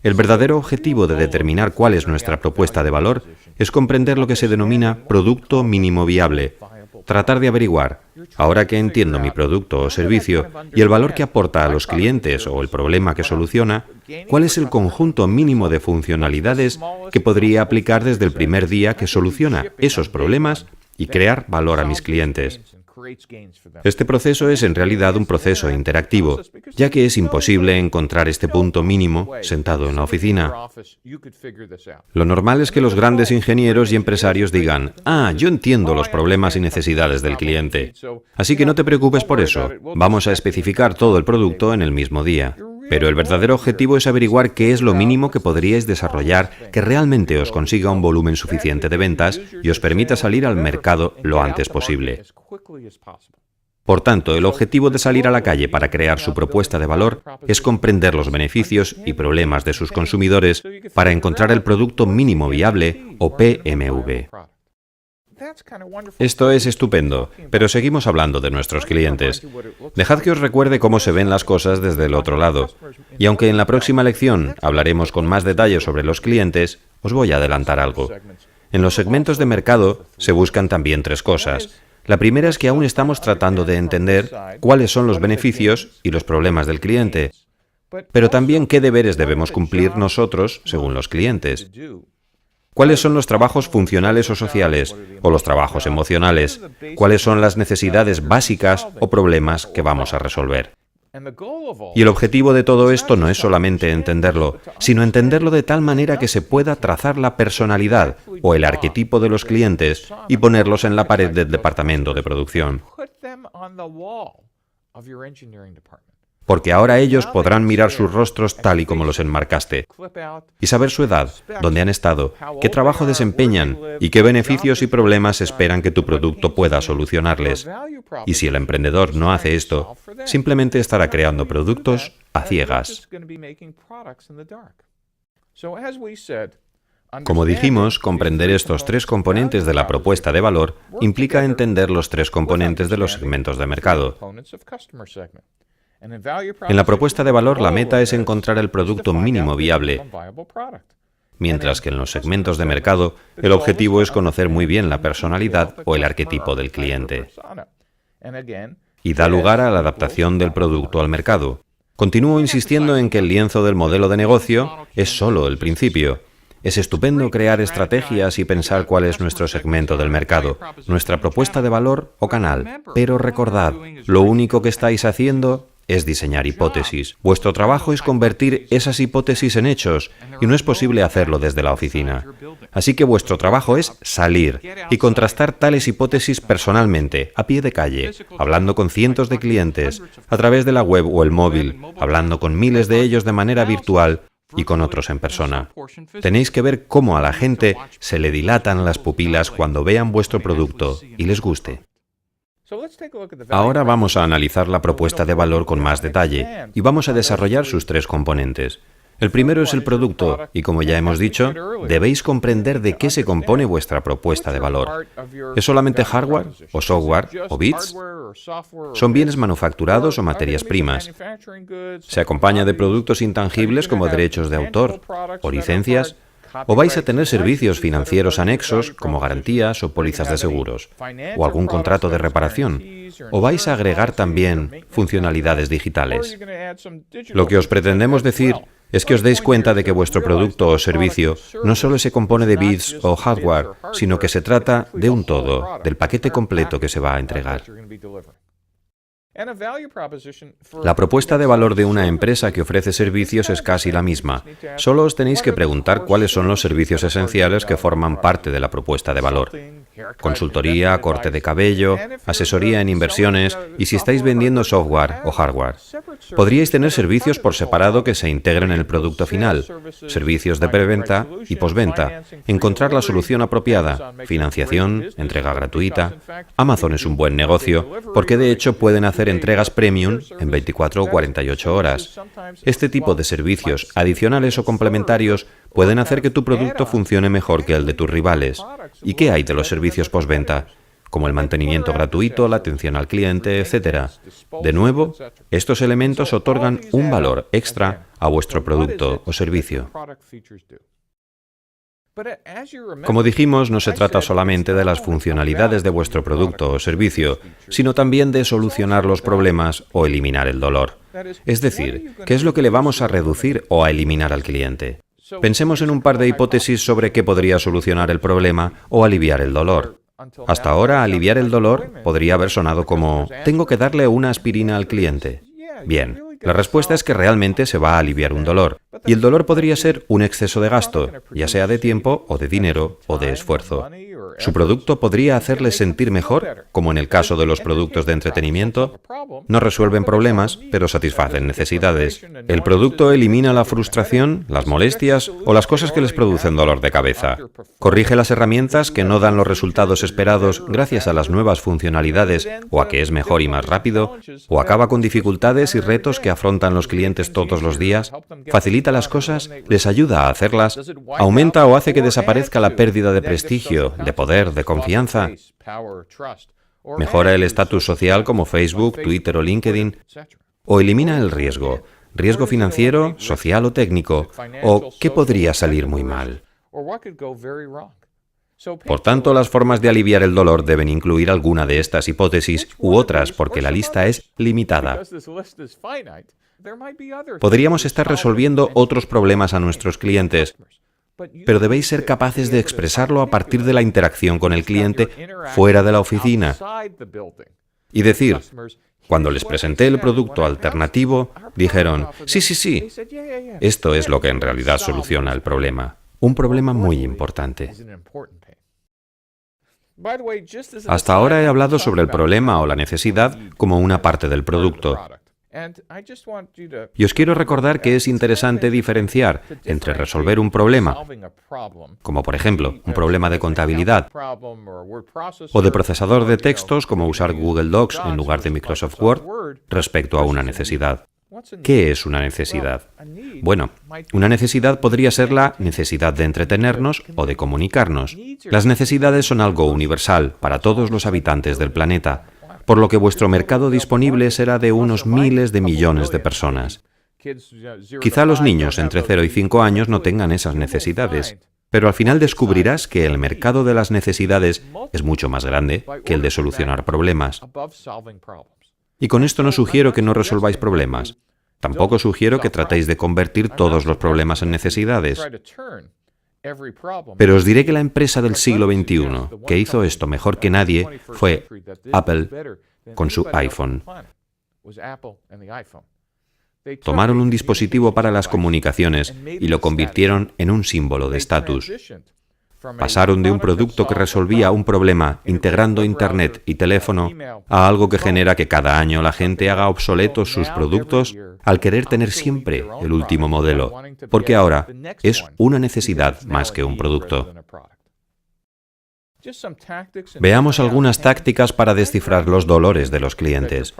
El verdadero objetivo de determinar cuál es nuestra propuesta de valor es comprender lo que se denomina producto mínimo viable. Tratar de averiguar, ahora que entiendo mi producto o servicio y el valor que aporta a los clientes o el problema que soluciona, ¿cuál es el conjunto mínimo de funcionalidades que podría aplicar desde el primer día que soluciona esos problemas y crear valor a mis clientes? Este proceso es en realidad un proceso interactivo, ya que es imposible encontrar este punto mínimo sentado en la oficina. Lo normal es que los grandes ingenieros y empresarios digan, yo entiendo los problemas y necesidades del cliente, así que no te preocupes por eso, vamos a especificar todo el producto en el mismo día. Pero el verdadero objetivo es averiguar qué es lo mínimo que podríais desarrollar que realmente os consiga un volumen suficiente de ventas y os permita salir al mercado lo antes posible. Por tanto, el objetivo de salir a la calle para crear su propuesta de valor es comprender los beneficios y problemas de sus consumidores para encontrar el producto mínimo viable o PMV. Esto es estupendo, pero seguimos hablando de nuestros clientes. Dejad que os recuerde cómo se ven las cosas desde el otro lado. Y aunque en la próxima lección hablaremos con más detalle sobre los clientes, os voy a adelantar algo. En los segmentos de mercado se buscan también 3 cosas. La primera es que aún estamos tratando de entender cuáles son los beneficios y los problemas del cliente, pero también qué deberes debemos cumplir nosotros según los clientes. ¿Cuáles son los trabajos funcionales o sociales, o los trabajos emocionales? ¿Cuáles son las necesidades básicas o problemas que vamos a resolver? Y el objetivo de todo esto no es solamente entenderlo, sino entenderlo de tal manera que se pueda trazar la personalidad o el arquetipo de los clientes y ponerlos en la pared del departamento de producción. Porque ahora ellos podrán mirar sus rostros tal y como los enmarcaste, y saber su edad, dónde han estado, qué trabajo desempeñan y qué beneficios y problemas esperan que tu producto pueda solucionarles. Y si el emprendedor no hace esto, simplemente estará creando productos a ciegas. Como dijimos, comprender estos 3 componentes de la propuesta de valor implica entender los 3 componentes de los segmentos de mercado. En la propuesta de valor, la meta es encontrar el producto mínimo viable, mientras que en los segmentos de mercado, el objetivo es conocer muy bien la personalidad o el arquetipo del cliente. Y da lugar a la adaptación del producto al mercado. Continúo insistiendo en que el lienzo del modelo de negocio es solo el principio. Es estupendo crear estrategias y pensar cuál es nuestro segmento del mercado, nuestra propuesta de valor o canal. Pero recordad, lo único que estáis haciendo es diseñar hipótesis. Vuestro trabajo es convertir esas hipótesis en hechos, y no es posible hacerlo desde la oficina. Así que vuestro trabajo es salir y contrastar tales hipótesis personalmente, a pie de calle, hablando con cientos de clientes, a través de la web o el móvil, hablando con miles de ellos de manera virtual y con otros en persona. Tenéis que ver cómo a la gente se le dilatan las pupilas cuando vean vuestro producto y les guste. Ahora vamos a analizar la propuesta de valor con más detalle y vamos a desarrollar sus 3 componentes. El primero es el producto, y como ya hemos dicho, debéis comprender de qué se compone vuestra propuesta de valor. ¿Es solamente hardware, o software, o bits? ¿Son bienes manufacturados o materias primas? ¿Se acompaña de productos intangibles como derechos de autor, o licencias? ¿O vais a tener servicios financieros anexos, como garantías o pólizas de seguros? ¿O algún contrato de reparación? ¿O vais a agregar también funcionalidades digitales? Lo que os pretendemos decir es que os deis cuenta de que vuestro producto o servicio no solo se compone de bits o hardware, sino que se trata de un todo, del paquete completo que se va a entregar. La propuesta de valor de una empresa que ofrece servicios es casi la misma. Solo os tenéis que preguntar cuáles son los servicios esenciales que forman parte de la propuesta de valor. Consultoría, corte de cabello, asesoría en inversiones y si estáis vendiendo software o hardware. Podríais tener servicios por separado que se integren en el producto final, servicios de preventa y postventa, encontrar la solución apropiada, financiación, entrega gratuita. Amazon es un buen negocio porque de hecho pueden hacer entregas premium en 24 o 48 horas. Este tipo de servicios adicionales o complementarios pueden hacer que tu producto funcione mejor que el de tus rivales. ¿Y qué hay de los servicios postventa? Como el mantenimiento gratuito, la atención al cliente, etc. De nuevo, estos elementos otorgan un valor extra a vuestro producto o servicio. Como dijimos, no se trata solamente de las funcionalidades de vuestro producto o servicio, sino también de solucionar los problemas o eliminar el dolor. Es decir, ¿qué es lo que le vamos a reducir o a eliminar al cliente? Pensemos en un par de hipótesis sobre qué podría solucionar el problema o aliviar el dolor. Hasta ahora, aliviar el dolor podría haber sonado como «tengo que darle una aspirina al cliente». Bien, la respuesta es que realmente se va a aliviar un dolor. Y el dolor podría ser un exceso de gasto, ya sea de tiempo o de dinero o de esfuerzo. Su producto podría hacerle sentir mejor, como en el caso de los productos de entretenimiento. No resuelven problemas, pero satisfacen necesidades. El producto elimina la frustración, las molestias o las cosas que les producen dolor de cabeza. Corrige las herramientas que no dan los resultados esperados gracias a las nuevas funcionalidades o a que es mejor y más rápido, o acaba con dificultades y retos que afrontan los clientes todos los días, facilita las cosas, les ayuda a hacerlas, aumenta o hace que desaparezca la pérdida de prestigio, de poder, de confianza, mejora el estatus social como Facebook, Twitter o LinkedIn, o elimina el riesgo financiero, social o técnico, o ¿qué podría salir muy mal? Por tanto, las formas de aliviar el dolor deben incluir alguna de estas hipótesis u otras, porque la lista es limitada. Podríamos estar resolviendo otros problemas a nuestros clientes, pero debéis ser capaces de expresarlo a partir de la interacción con el cliente fuera de la oficina. Y decir, cuando les presenté el producto alternativo, dijeron, sí, esto es lo que en realidad soluciona el problema. Un problema muy importante. Hasta ahora he hablado sobre el problema o la necesidad como una parte del producto. Y os quiero recordar que es interesante diferenciar entre resolver un problema, como por ejemplo un problema de contabilidad, o de procesador de textos como usar Google Docs en lugar de Microsoft Word, respecto a una necesidad. ¿Qué es una necesidad? Bueno, una necesidad podría ser la necesidad de entretenernos o de comunicarnos. Las necesidades son algo universal para todos los habitantes del planeta, por lo que vuestro mercado disponible será de unos miles de millones de personas. Quizá los niños entre 0 y 5 años no tengan esas necesidades, pero al final descubrirás que el mercado de las necesidades es mucho más grande que el de solucionar problemas. Y con esto no sugiero que no resolváis problemas. Tampoco sugiero que tratéis de convertir todos los problemas en necesidades. Pero os diré que la empresa del siglo XXI que hizo esto mejor que nadie fue Apple con su iPhone. Tomaron un dispositivo para las comunicaciones y lo convirtieron en un símbolo de estatus. Pasaron de un producto que resolvía un problema integrando Internet y teléfono a algo que genera que cada año la gente haga obsoletos sus productos al querer tener siempre el último modelo, porque ahora es una necesidad más que un producto. Veamos algunas tácticas para descifrar los dolores de los clientes.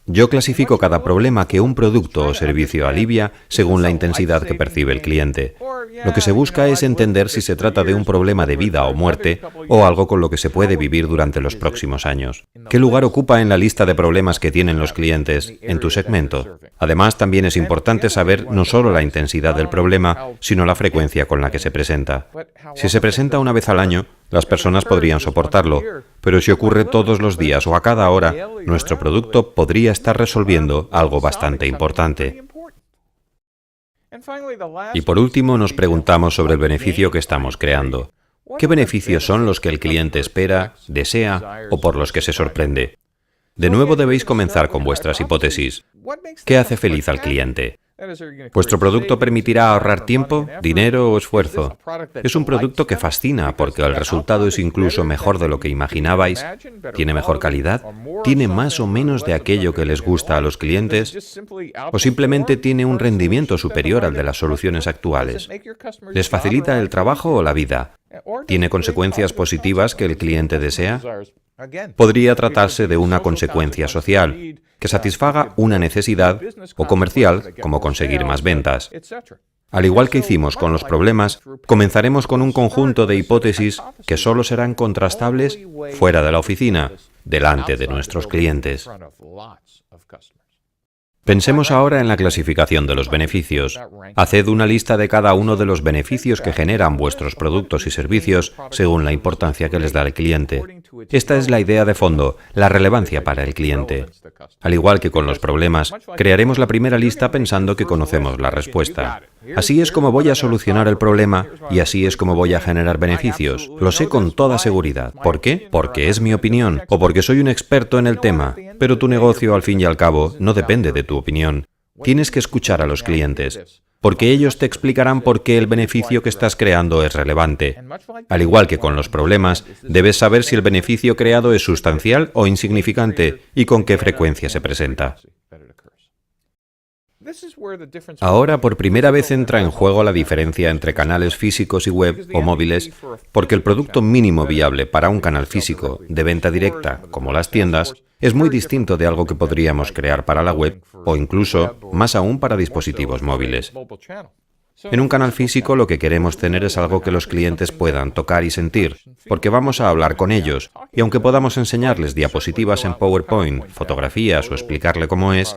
Yo clasifico cada problema que un producto o servicio alivia según la intensidad que percibe el cliente. Lo que se busca es entender si se trata de un problema de vida o muerte o algo con lo que se puede vivir durante los próximos años. ¿Qué lugar ocupa en la lista de problemas que tienen los clientes en tu segmento? Además, también es importante saber no solo la intensidad del problema, sino la frecuencia con la que se presenta. Si se presenta una vez al año, las personas podrían soportarlo, pero si ocurre todos los días o a cada hora, nuestro producto podría estar resolviendo algo bastante importante. Y por último, nos preguntamos sobre el beneficio que estamos creando. ¿Qué beneficios son los que el cliente espera, desea o por los que se sorprende? De nuevo debéis comenzar con vuestras hipótesis. ¿Qué hace feliz al cliente? ¿Vuestro producto permitirá ahorrar tiempo, dinero o esfuerzo? Es un producto que fascina porque el resultado es incluso mejor de lo que imaginabais, tiene mejor calidad, tiene más o menos de aquello que les gusta a los clientes, o simplemente tiene un rendimiento superior al de las soluciones actuales. ¿Les facilita el trabajo o la vida? ¿Tiene consecuencias positivas que el cliente desea? Podría tratarse de una consecuencia social, que satisfaga una necesidad, o comercial, como conseguir más ventas. Al igual que hicimos con los problemas, comenzaremos con un conjunto de hipótesis que solo serán contrastables fuera de la oficina, delante de nuestros clientes. Pensemos ahora en la clasificación de los beneficios. Haced una lista de cada uno de los beneficios que generan vuestros productos y servicios según la importancia que les da el cliente. Esta es la idea de fondo, la relevancia para el cliente. Al igual que con los problemas, crearemos la primera lista pensando que conocemos la respuesta. Así es como voy a solucionar el problema y así es como voy a generar beneficios. Lo sé con toda seguridad. ¿Por qué? Porque es mi opinión o porque soy un experto en el tema. Pero tu negocio, al fin y al cabo, no depende de tu opinión. Tienes que escuchar a los clientes, porque ellos te explicarán por qué el beneficio que estás creando es relevante. Al igual que con los problemas, debes saber si el beneficio creado es sustancial o insignificante y con qué frecuencia se presenta. Ahora, por primera vez entra en juego la diferencia entre canales físicos y web o móviles, porque el producto mínimo viable para un canal físico de venta directa, como las tiendas, es muy distinto de algo que podríamos crear para la web o incluso, más aún, para dispositivos móviles. En un canal físico lo que queremos tener es algo que los clientes puedan tocar y sentir, porque vamos a hablar con ellos, y aunque podamos enseñarles diapositivas en PowerPoint, fotografías o explicarle cómo es,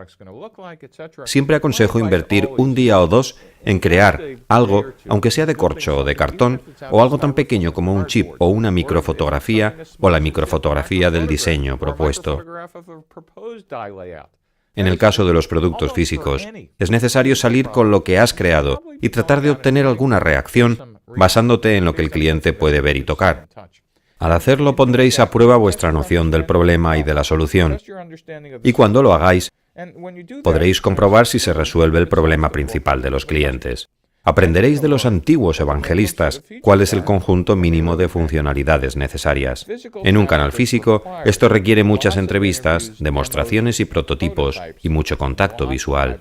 siempre aconsejo invertir un día o dos en crear algo, aunque sea de corcho o de cartón, o algo tan pequeño como un chip o una microfotografía o la microfotografía del diseño propuesto. En el caso de los productos físicos, es necesario salir con lo que has creado y tratar de obtener alguna reacción basándote en lo que el cliente puede ver y tocar. Al hacerlo pondréis a prueba vuestra noción del problema y de la solución. Y cuando lo hagáis, podréis comprobar si se resuelve el problema principal de los clientes. Aprenderéis de los antiguos evangelistas cuál es el conjunto mínimo de funcionalidades necesarias. En un canal físico, esto requiere muchas entrevistas, demostraciones y prototipos, y mucho contacto visual.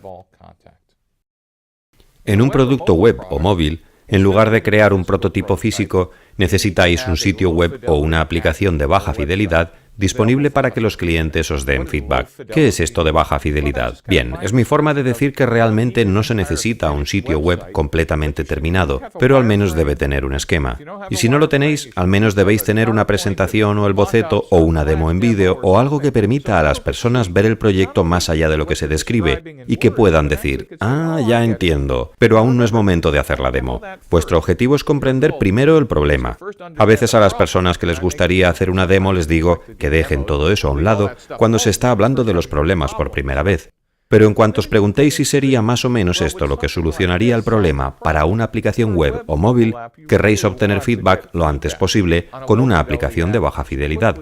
En un producto web o móvil, en lugar de crear un prototipo físico, necesitáis un sitio web o una aplicación de baja fidelidad disponible para que los clientes os den feedback. ¿Qué es esto de baja fidelidad? Bien, es mi forma de decir que realmente no se necesita un sitio web completamente terminado, pero al menos debe tener un esquema. Y si no lo tenéis, al menos debéis tener una presentación o el boceto o una demo en vídeo o algo que permita a las personas ver el proyecto más allá de lo que se describe y que puedan decir, ah, ya entiendo, pero aún no es momento de hacer la demo. Vuestro objetivo es comprender primero el problema. A veces a las personas que les gustaría hacer una demo les digo que dejen todo eso a un lado cuando se está hablando de los problemas por primera vez. Pero en cuanto os preguntéis si sería más o menos esto lo que solucionaría el problema para una aplicación web o móvil, querréis obtener feedback lo antes posible con una aplicación de baja fidelidad.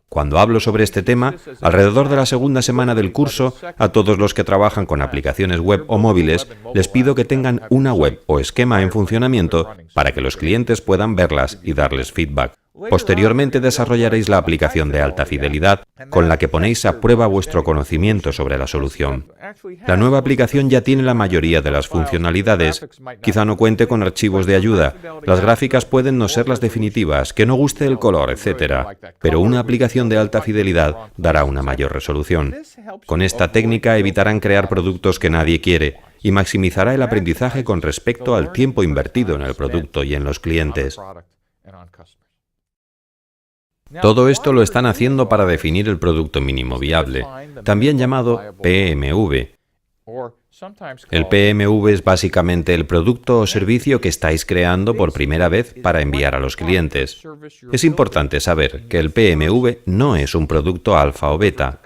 Cuando hablo sobre este tema, alrededor de la segunda semana del curso, a todos los que trabajan con aplicaciones web o móviles, les pido que tengan una web o esquema en funcionamiento para que los clientes puedan verlas y darles feedback. Posteriormente desarrollaréis la aplicación de alta fidelidad con la que ponéis a prueba vuestro conocimiento sobre la solución. La nueva aplicación ya tiene la mayoría de las funcionalidades. Quizá no cuente con archivos de ayuda. Las gráficas pueden no ser las definitivas, que no guste el color, etc. Pero una aplicación de alta fidelidad dará una mayor resolución. Con esta técnica evitarán crear productos que nadie quiere y maximizará el aprendizaje con respecto al tiempo invertido en el producto y en los clientes. Todo esto lo están haciendo para definir el producto mínimo viable, también llamado PMV. El PMV es básicamente el producto o servicio que estáis creando por primera vez para enviar a los clientes. Es importante saber que el PMV no es un producto alfa o beta.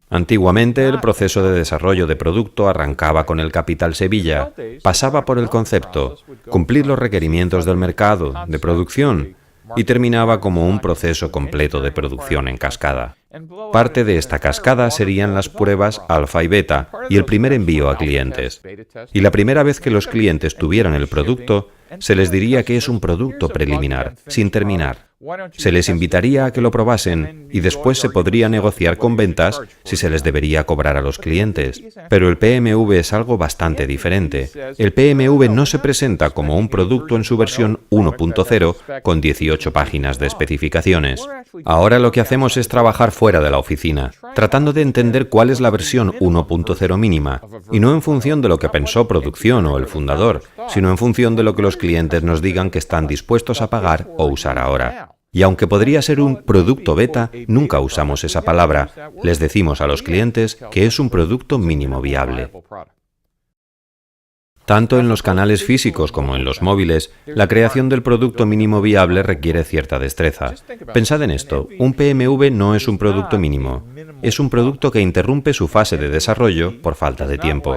Antiguamente, el proceso de desarrollo de producto arrancaba con el capital semilla, pasaba por el concepto, cumplir los requerimientos del mercado, de producción, y terminaba como un proceso completo de producción en cascada. Parte de esta cascada serían las pruebas alfa y beta y el primer envío a clientes. Y la primera vez que los clientes tuvieran el producto, se les diría que es un producto preliminar, sin terminar. Se les invitaría a que lo probasen y después se podría negociar con ventas si se les debería cobrar a los clientes. Pero el PMV es algo bastante diferente. El PMV no se presenta como un producto en su versión 1.0 con 18 páginas de especificaciones. Ahora lo que hacemos es trabajar fuera de la oficina, tratando de entender cuál es la versión 1.0 mínima, y no en función de lo que pensó producción o el fundador, sino en función de lo que los clientes nos digan que están dispuestos a pagar o usar ahora. Y aunque podría ser un producto beta, nunca usamos esa palabra. Les decimos a los clientes que es un producto mínimo viable. Tanto en los canales físicos como en los móviles, la creación del producto mínimo viable requiere cierta destreza. Pensad en esto, un PMV no es un producto mínimo. Es un producto que interrumpe su fase de desarrollo por falta de tiempo.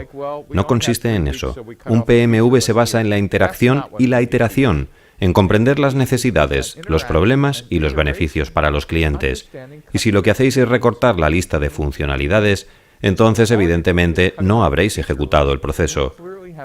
No consiste en eso. Un PMV se basa en la interacción y la iteración, en comprender las necesidades, los problemas y los beneficios para los clientes. Y si lo que hacéis es recortar la lista de funcionalidades, entonces evidentemente no habréis ejecutado el proceso.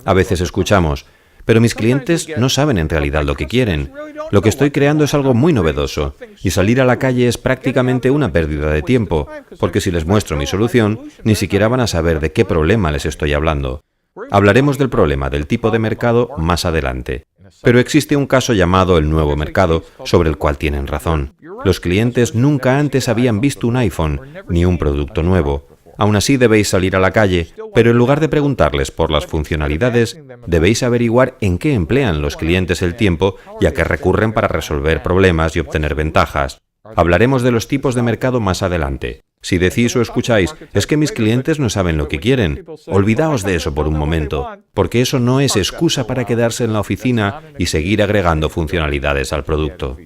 A veces escuchamos, pero mis clientes no saben en realidad lo que quieren. Lo que estoy creando es algo muy novedoso, y salir a la calle es prácticamente una pérdida de tiempo, porque si les muestro mi solución, ni siquiera van a saber de qué problema les estoy hablando. Hablaremos del problema del tipo de mercado más adelante. Pero existe un caso llamado el nuevo mercado, sobre el cual tienen razón. Los clientes nunca antes habían visto un iPhone, ni un producto nuevo. Aún así debéis salir a la calle, pero en lugar de preguntarles por las funcionalidades, debéis averiguar en qué emplean los clientes el tiempo y a qué recurren para resolver problemas y obtener ventajas. Hablaremos de los tipos de mercado más adelante. Si decís o escucháis, es que mis clientes no saben lo que quieren, olvidaos de eso por un momento, porque eso no es excusa para quedarse en la oficina y seguir agregando funcionalidades al producto.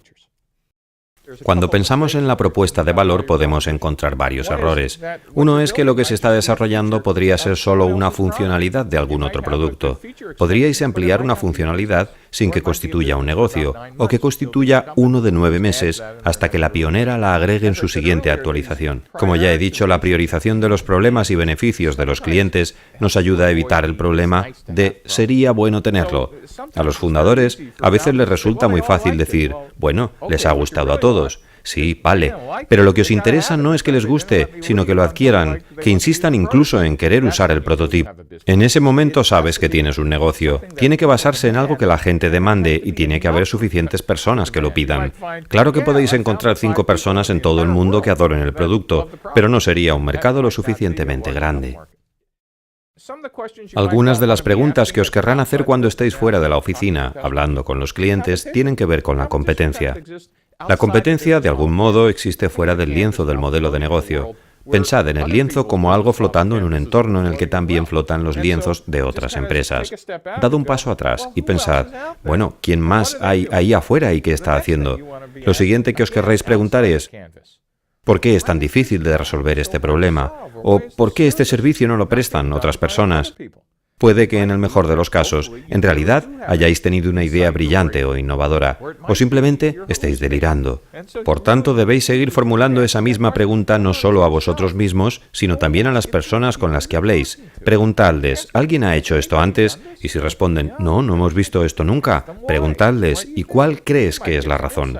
Cuando pensamos en la propuesta de valor podemos encontrar varios errores. Uno es que lo que se está desarrollando podría ser solo una funcionalidad de algún otro producto. Podríais ampliar una funcionalidad sin que constituya un negocio, o que constituya uno de 9 meses hasta que la pionera la agregue en su siguiente actualización. Como ya he dicho, la priorización de los problemas y beneficios de los clientes nos ayuda a evitar el problema de «sería bueno tenerlo». A los fundadores a veces les resulta muy fácil decir «bueno, les ha gustado a todos». Sí, vale, pero lo que os interesa no es que les guste, sino que lo adquieran, que insistan incluso en querer usar el prototipo. En ese momento sabes que tienes un negocio. Tiene que basarse en algo que la gente demande y tiene que haber suficientes personas que lo pidan. Claro que podéis encontrar 5 personas en todo el mundo que adoren el producto, pero no sería un mercado lo suficientemente grande. Algunas de las preguntas que os querrán hacer cuando estéis fuera de la oficina, hablando con los clientes, tienen que ver con la competencia. La competencia, de algún modo, existe fuera del lienzo del modelo de negocio. Pensad en el lienzo como algo flotando en un entorno en el que también flotan los lienzos de otras empresas. Dad un paso atrás y pensad, bueno, ¿quién más hay ahí afuera y qué está haciendo? Lo siguiente que os querréis preguntar es, ¿por qué es tan difícil de resolver este problema? ¿O por qué este servicio no lo prestan otras personas? Puede que en el mejor de los casos, en realidad, hayáis tenido una idea brillante o innovadora, o simplemente estéis delirando. Por tanto, debéis seguir formulando esa misma pregunta no solo a vosotros mismos, sino también a las personas con las que habléis. Preguntadles, ¿alguien ha hecho esto antes? Y si responden, no hemos visto esto nunca, preguntadles, ¿y cuál crees que es la razón?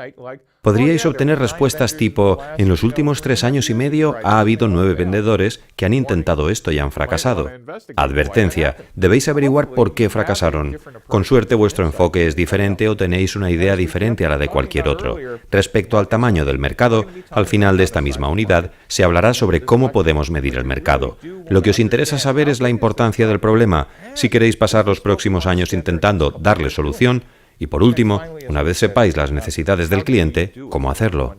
Podríais obtener respuestas tipo, en los últimos 3 años y medio ha habido 9 vendedores que han intentado esto y han fracasado. Advertencia, debéis averiguar por qué fracasaron. Con suerte vuestro enfoque es diferente o tenéis una idea diferente a la de cualquier otro. Respecto al tamaño del mercado, al final de esta misma unidad se hablará sobre cómo podemos medir el mercado. Lo que os interesa saber es la importancia del problema. Si queréis pasar los próximos años intentando darle solución, y por último, una vez sepáis las necesidades del cliente, ¿cómo hacerlo?